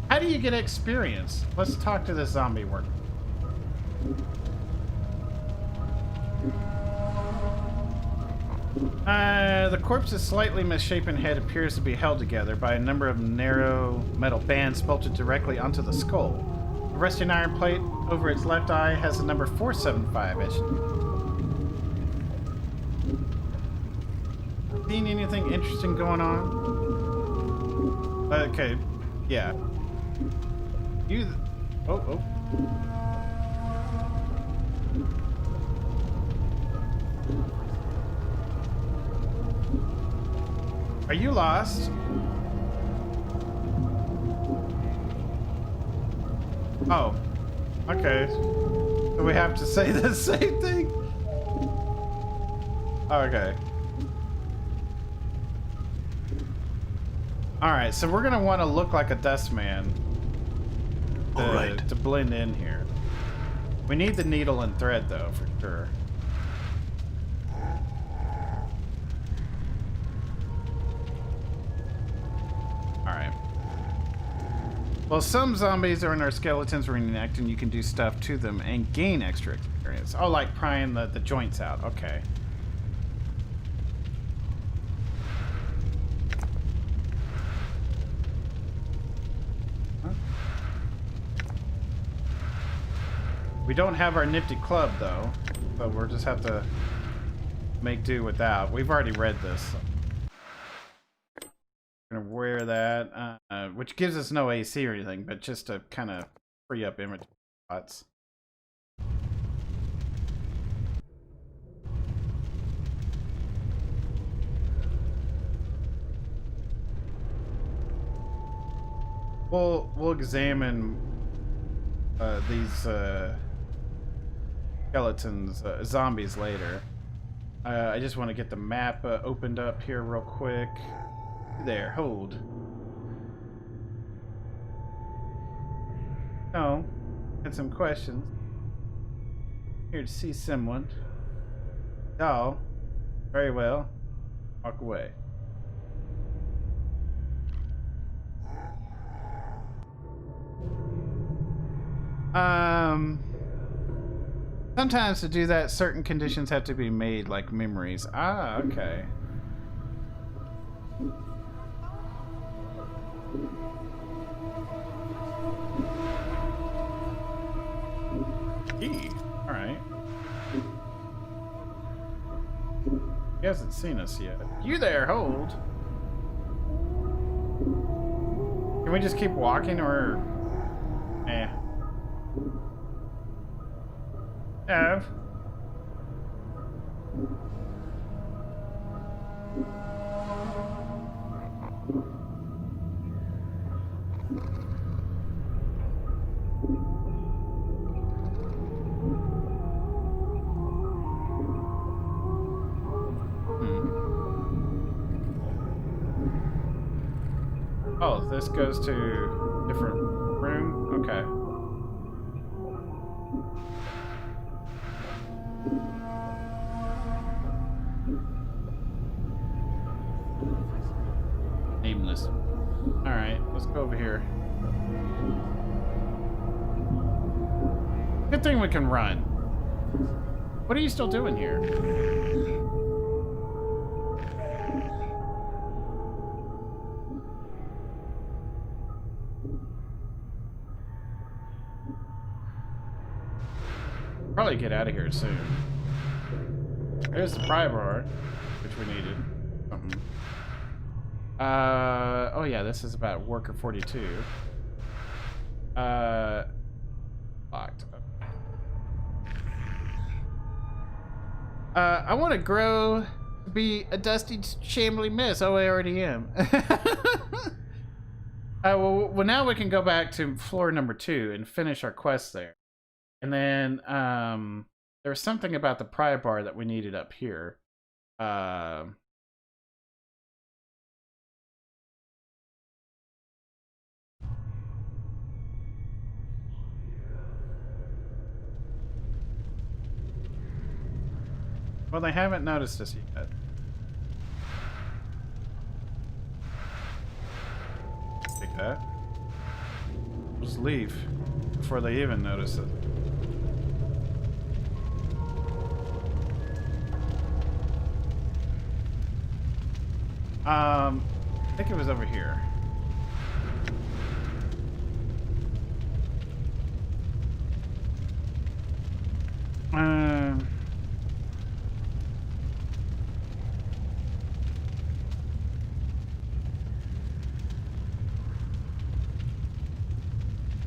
How do you get experience? Let's talk to this zombie worker. The corpse's slightly misshapen head appears to be held together by a number of narrow metal bands bolted directly onto the skull. A resting iron plate over its left eye has the number 475 etched. Seen anything interesting going on? Okay, yeah. You... Oh. Are you lost? Oh. Okay. Do we have to say the same thing? Okay. Alright, so we're gonna want to look like a Dustman to blend in here. We need the needle and thread though, for sure. Alright. Well, some zombies are in our skeletons reenact, and you can do stuff to them and gain extra experience. Oh, like prying the joints out. Okay. Huh? We don't have our nifty club, though, so we'll just have to make do with that. We've already read this. So. Gonna wear that, which gives us no AC or anything, but just to kind of free up image spots. We'll examine these skeletons, zombies later. I just want to get the map opened up here real quick. There, hold. Oh, had some questions. Here to see someone. Oh, very well. Walk away. Sometimes to do that, certain conditions have to be made, like memories. Ah, okay. Key. All right. He hasn't seen us yet. You there, hold. Can we just keep walking, or... Eh. Have. Oh, this goes to a different room? Okay. Nameless. Alright, let's go over here. Good thing we can run. What are you still doing here? Probably get out of here soon. There's the pry bar, which we needed. Something. Oh yeah, this is about worker 42. Locked. I want to grow to be a dusty, shambly mess. Oh, I already am. Well, now we can go back to floor number 2 and finish our quest there. And then there was something about the pry bar that we needed up here. Well, they haven't noticed us yet. Take that. We'll just leave before they even notice it. I think it was over here.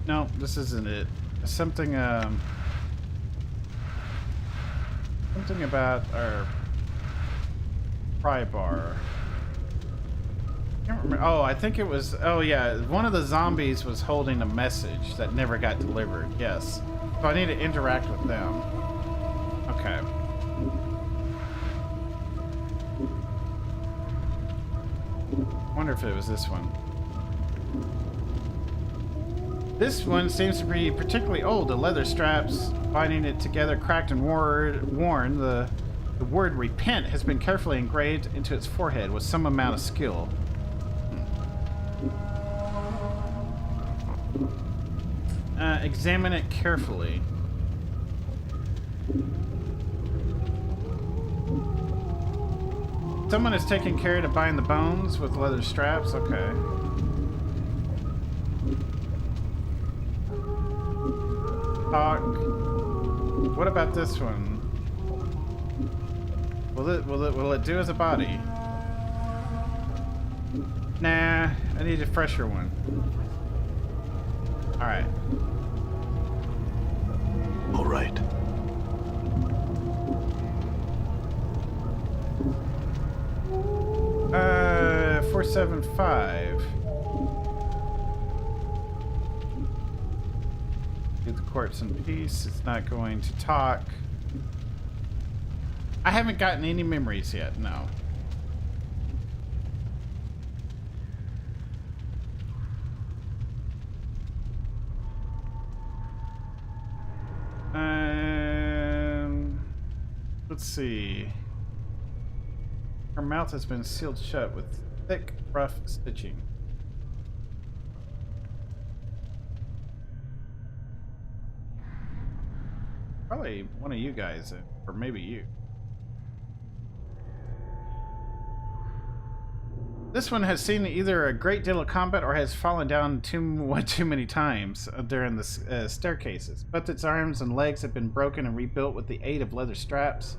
No, this isn't it. Something, something about our pry bar. I can't remember. Oh, I think it was, oh yeah, one of the zombies was holding a message that never got delivered. Yes. So I need to interact with them. Okay. I wonder if it was this one. This one seems to be particularly old. The leather straps binding it together cracked and worn. The word repent has been carefully engraved into its forehead with some amount of skill. Examine it carefully. Someone is taking care to bind the bones with leather straps. Okay. Talk. What about this one? Will it do as a body? Nah, I need a fresher one. All right. All right. 475. Get the corpse in peace. It's not going to talk. I haven't gotten any memories yet, no. Let's see. Her mouth has been sealed shut with thick, rough stitching. Probably one of you guys, or maybe you. This one has seen either a great deal of combat or has fallen down too many times during the staircases. Both its arms and legs have been broken and rebuilt with the aid of leather straps.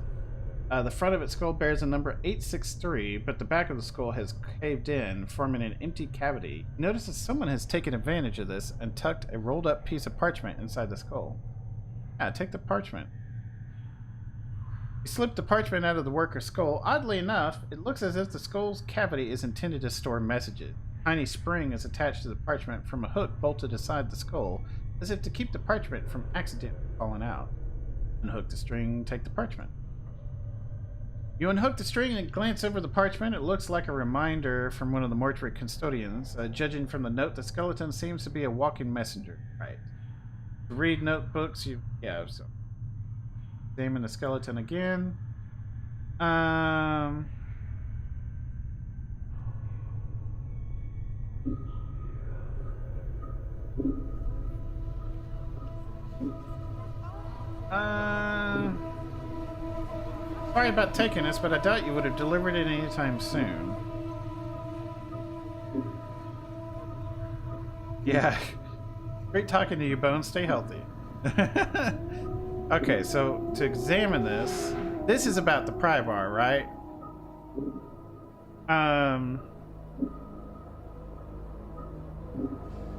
The front of its skull bears a number 863, but the back of the skull has caved in, forming an empty cavity. Notice that someone has taken advantage of this and tucked a rolled up piece of parchment inside the skull. Yeah, take the parchment. You slip the parchment out of the worker's skull. Oddly enough, it looks as if the skull's cavity is intended to store messages. A tiny spring is attached to the parchment from a hook bolted aside the skull, as if to keep the parchment from accidentally falling out. Unhook the string, take the parchment. You unhook the string and glance over the parchment. It looks like a reminder from one of the mortuary custodians. Judging from the note, the skeleton seems to be a walking messenger. Right. To read notebooks, so examine the skeleton again. Sorry about taking this, but I doubt you would have delivered it anytime soon. Yeah. Great talking to you, Bones. Stay healthy. Okay, so to examine this is about the pry bar, right?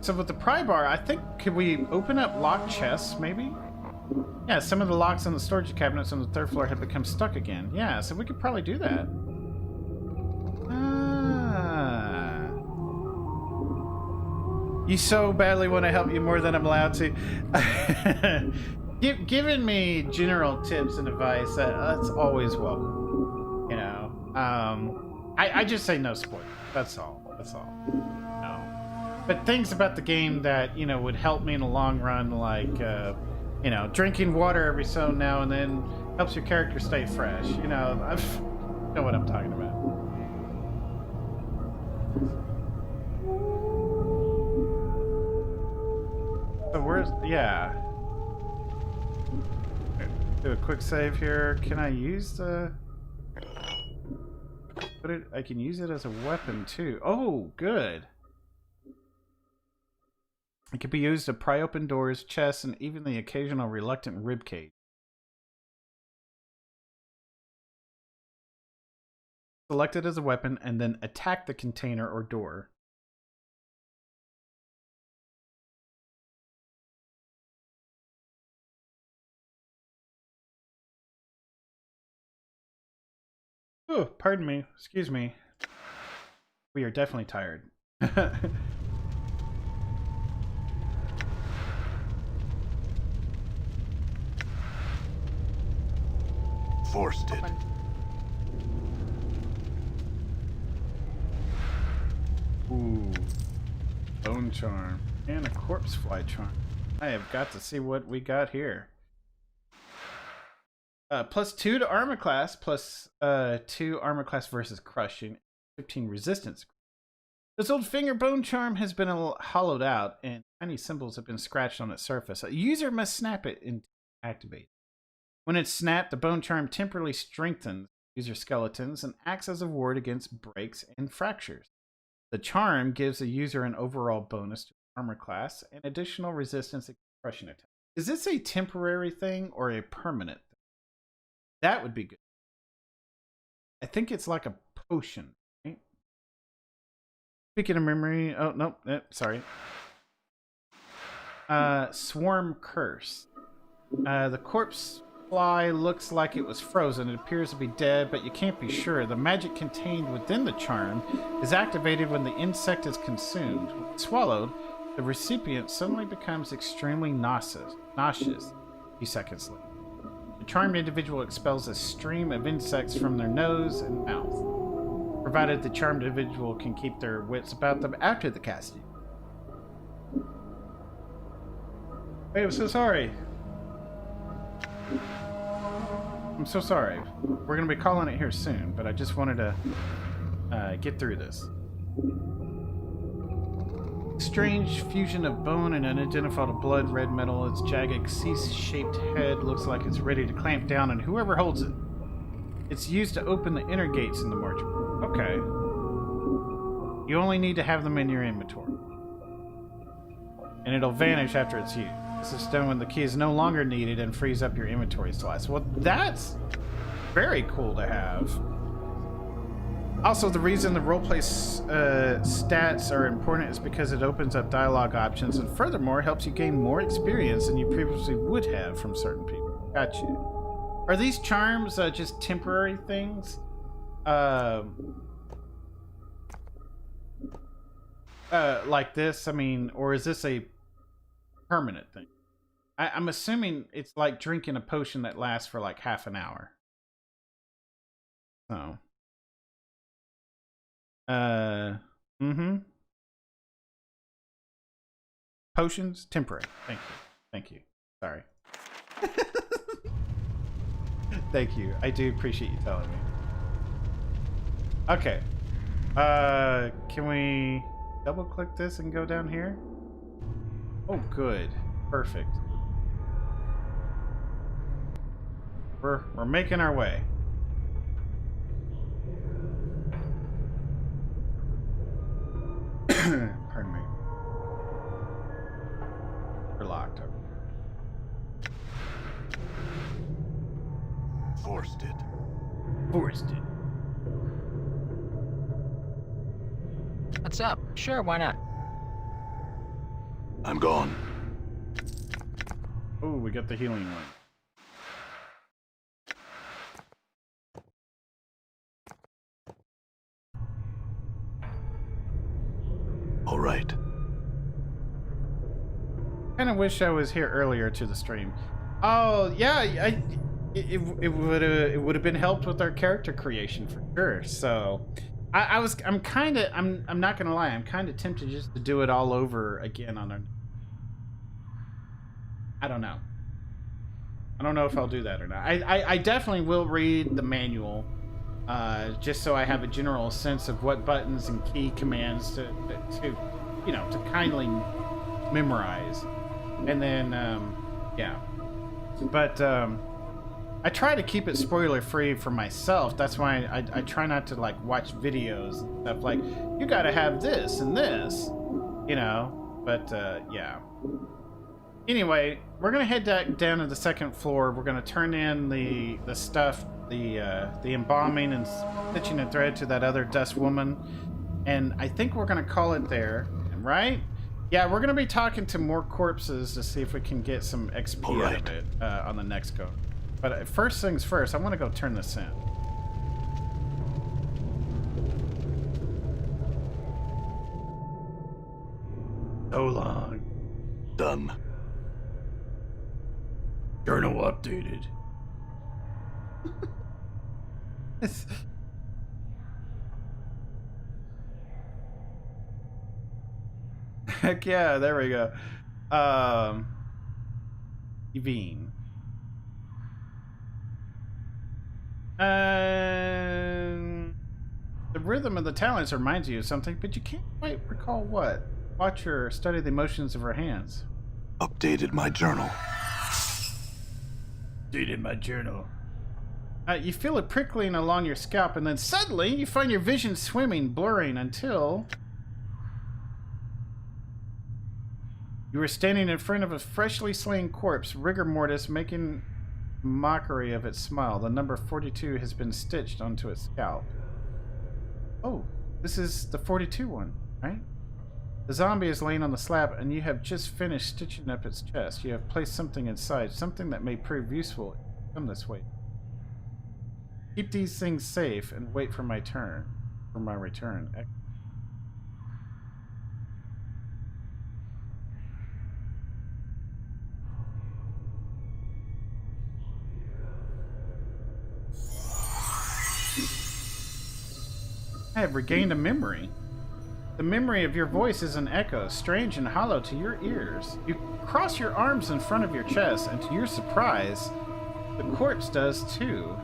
So with the pry bar, I think, could we open up locked chests, maybe? Yeah, some of the locks on the storage cabinets on the third floor have become stuck again. Yeah, so we could probably do that. You so badly want to help you more than I'm allowed to. Giving me general tips and advice, that's always welcome. You know, I just say no spoilers. That's all. That's all. No. But things about the game that, you know, would help me in the long run, like, you know, drinking water every so now and then helps your character stay fresh. You know, I know what I'm talking about. So where's, yeah. Do a quick save here. Can I use the... I can use it as a weapon too. Oh, good. It can be used to pry open doors, chests, and even the occasional reluctant ribcage. Select it as a weapon and then attack the container or door. Oh, pardon me. Excuse me. We are definitely tired. Forced it. Ooh. Bone charm. And a corpse fly charm. I have got to see what we got here. +2 to armor class, +2 armor class versus crushing, 15 resistance. This old finger bone charm has been hollowed out, and tiny symbols have been scratched on its surface. A user must snap it and activate. When it's snapped, the bone charm temporarily strengthens user skeletons and acts as a ward against breaks and fractures. The charm gives the user an overall bonus to armor class and additional resistance to crushing attacks. Is this a temporary thing or a permanent thing? That would be good. I think it's like a potion, right? Speaking of memory, oh no, sorry. Swarm curse. The corpse fly looks like it was frozen. It appears to be dead, but you can't be sure. The magic contained within the charm is activated when the insect is consumed. When swallowed, the recipient suddenly becomes extremely nauseous a few seconds later. The charmed individual expels a stream of insects from their nose and mouth, provided the charmed individual can keep their wits about them after the casting. Hey, I'm so sorry. I'm so sorry. We're gonna be calling it here soon, but I just wanted to get through this. Strange fusion of bone and unidentified blood, red metal. Its jagged, C-shaped head looks like it's ready to clamp down on whoever holds it. It's used to open the inner gates in the mortuary. Okay. You only need to have them in your inventory. And it'll vanish after it's used. This is done when the key is no longer needed and frees up your inventory slots. Well, that's very cool to have. Also, the reason the roleplay stats are important is because it opens up dialogue options and furthermore helps you gain more experience than you previously would have from certain people. Gotcha. Are these charms just temporary things? Like this? I mean, or is this a permanent thing? I'm assuming it's like drinking a potion that lasts for like half an hour. So. Potions? Temporary. Thank you. Thank you. Sorry. Thank you. I do appreciate you telling me. Okay. Can we double click this and go down here? Oh, good. Perfect. We're making our way. Pardon me. We're locked up. Forced it. Forced it. What's up? Sure, why not? I'm gone. Oh, we got the healing one. All right. Kind of wish I was here earlier to the stream. Oh yeah, it would have been helped with our character creation for sure. So I'm not gonna lie, I'm kind of tempted just to do it all over again on our. I don't know. I don't know if I'll do that or not. I definitely will read the manual. Just so I have a general sense of what buttons and key commands to you know, to kindly memorize. And then, yeah. But, I try to keep it spoiler free for myself. That's why I try not to, like, watch videos and stuff like, you gotta have this and this, you know? But, yeah. Anyway, we're gonna head down to the second floor. We're gonna turn in the stuff, the embalming and stitching a thread to that other dust woman, and I think we're gonna call it there, right? Yeah, we're gonna be talking to more corpses to see if we can get some XP out of it on the next go. But first things first, I want to go turn this in. So long. Done. Journal updated. Heck yeah, there we go. Yvine. The rhythm of the talents reminds you of something, but you can't quite recall what. Watch her study the motions of her hands. Updated my journal. Updated my journal. You feel it prickling along your scalp, and then suddenly you find your vision swimming, blurring until you were standing in front of a freshly slain corpse, rigor mortis making mockery of its smile. The number 42 has been stitched onto its scalp. Oh, this is the 42 one, right? The zombie is laying on the slab, and you have just finished stitching up its chest. You have placed something inside, something that may prove useful. Come this way. Keep these things safe and wait for my turn. For my return. I have regained a memory. The memory of your voice is an echo, strange and hollow to your ears. You cross your arms in front of your chest, and to your surprise, The corpse does too.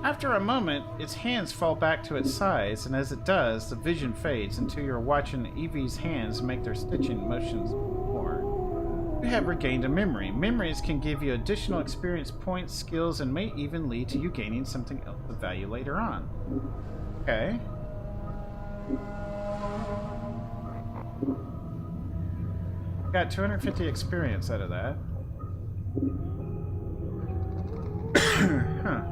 After a moment, its hands fall back to its size, and as it does, the vision fades until you're watching Evie's hands make their stitching motions more. You have regained a memory. Memories can give you additional experience points, skills, and may even lead to you gaining something else of value later on. Okay. Got 250 experience out of that. Huh.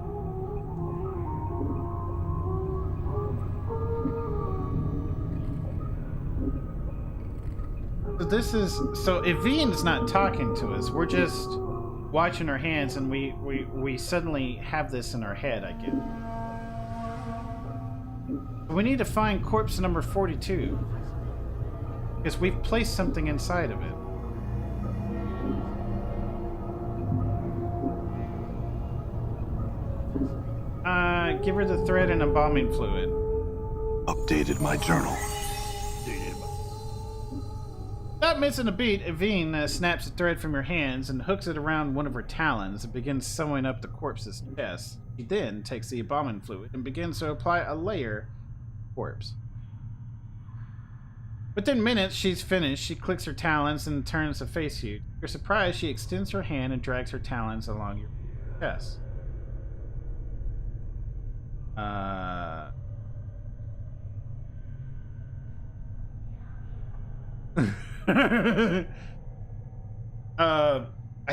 So Evine's not talking to us. We're just watching her hands, and we suddenly have this in our head, I guess. We need to find corpse number 42. Because we've placed something inside of it. Give her the thread and embalming fluid. Updated my journal. Not missing a beat, Evine snaps the thread from your hands and hooks it around one of her talons and begins sewing up the corpse's chest. She then takes the embalming fluid and begins to apply a layer to the corpse. Within minutes, she's finished. She clicks her talons and turns to face you. To your surprise, she extends her hand and drags her talons along your chest. I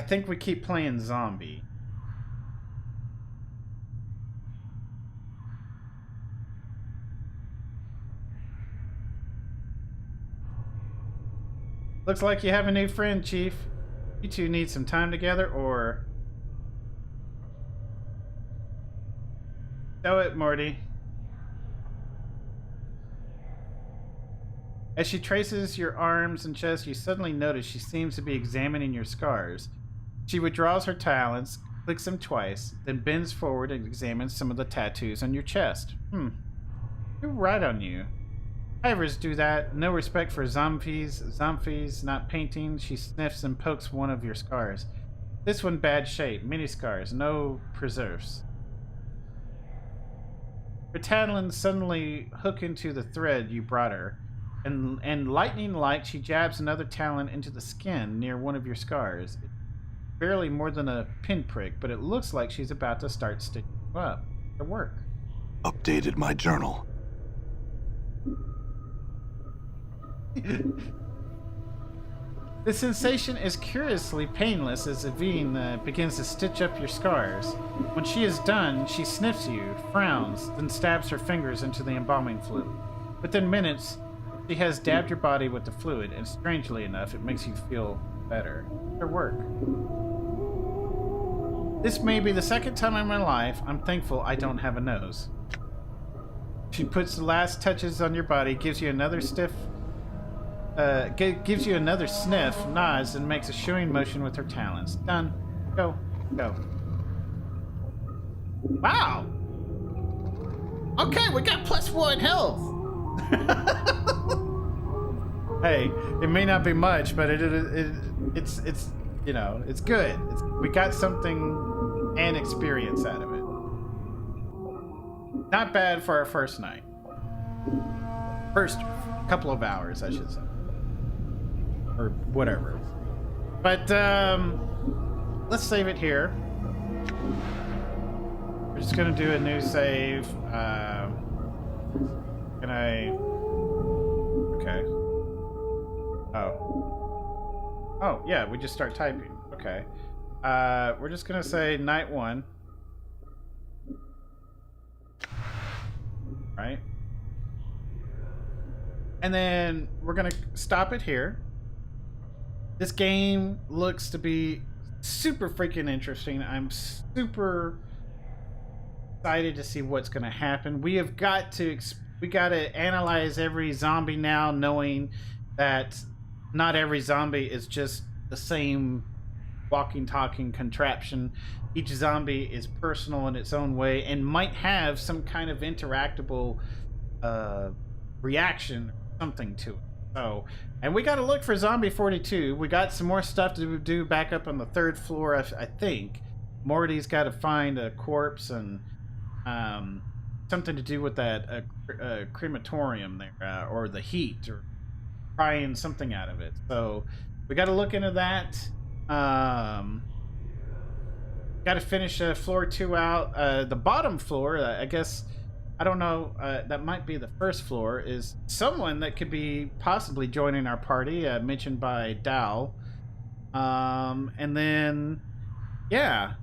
think we keep playing zombie. Looks like you have a new friend, Chief. You two need some time together, or... Show it, Morty. As she traces your arms and chest, you suddenly notice she seems to be examining your scars. She withdraws her talons, clicks them twice, then bends forward and examines some of the tattoos on your chest. You're right on you. Hivers do that. No respect for zombies, not painting. She sniffs and pokes one of your scars. This one bad shape, many scars, no preserves. Her talons suddenly hook into the thread you brought her, and lightning-like, she jabs another talon into the skin near one of your scars. It's barely more than a pinprick, but it looks like she's about to start stitching you up. Her work. Updated my journal. The sensation is curiously painless as Evine begins to stitch up your scars. When she is done, she sniffs you, frowns, then stabs her fingers into the embalming fluid. Within minutes, she has dabbed your body with the fluid, and strangely enough, it makes you feel better. Her work. This may be the second time in my life I'm thankful I don't have a nose. She puts the last touches on your body, gives you another sniff, nods, and makes a shooing motion with her talons. Done. Go. Go. Wow! Okay, we got +1 health! Hey, it may not be much, but it's you know, it's good. We got something and experience out of it. Not bad for our first night. First couple of hours, I should say. Or whatever. But, let's save it here. We're just gonna do a new save. Can I... Okay. Oh, yeah, we just start typing. Okay. We're just gonna say night 1. Right? And then we're gonna stop it here. This game looks to be super freaking interesting. I'm super excited to see what's gonna happen. We gotta analyze every zombie now, knowing that not every zombie is just the same walking, talking contraption. Each zombie is personal in its own way and might have some kind of interactable reaction or something to it. So, and we got to look for Zombie 42. We got some more stuff to do back up on the 3rd floor, I think. Morty's got to find a corpse and something to do with that crematorium there, or the heat, or prying something out of it. So we got to look into that. Got to finish floor 2 out. The bottom floor, I guess, I don't know, that might be the first floor, is someone that could be possibly joining our party, mentioned by Dow. And then, yeah,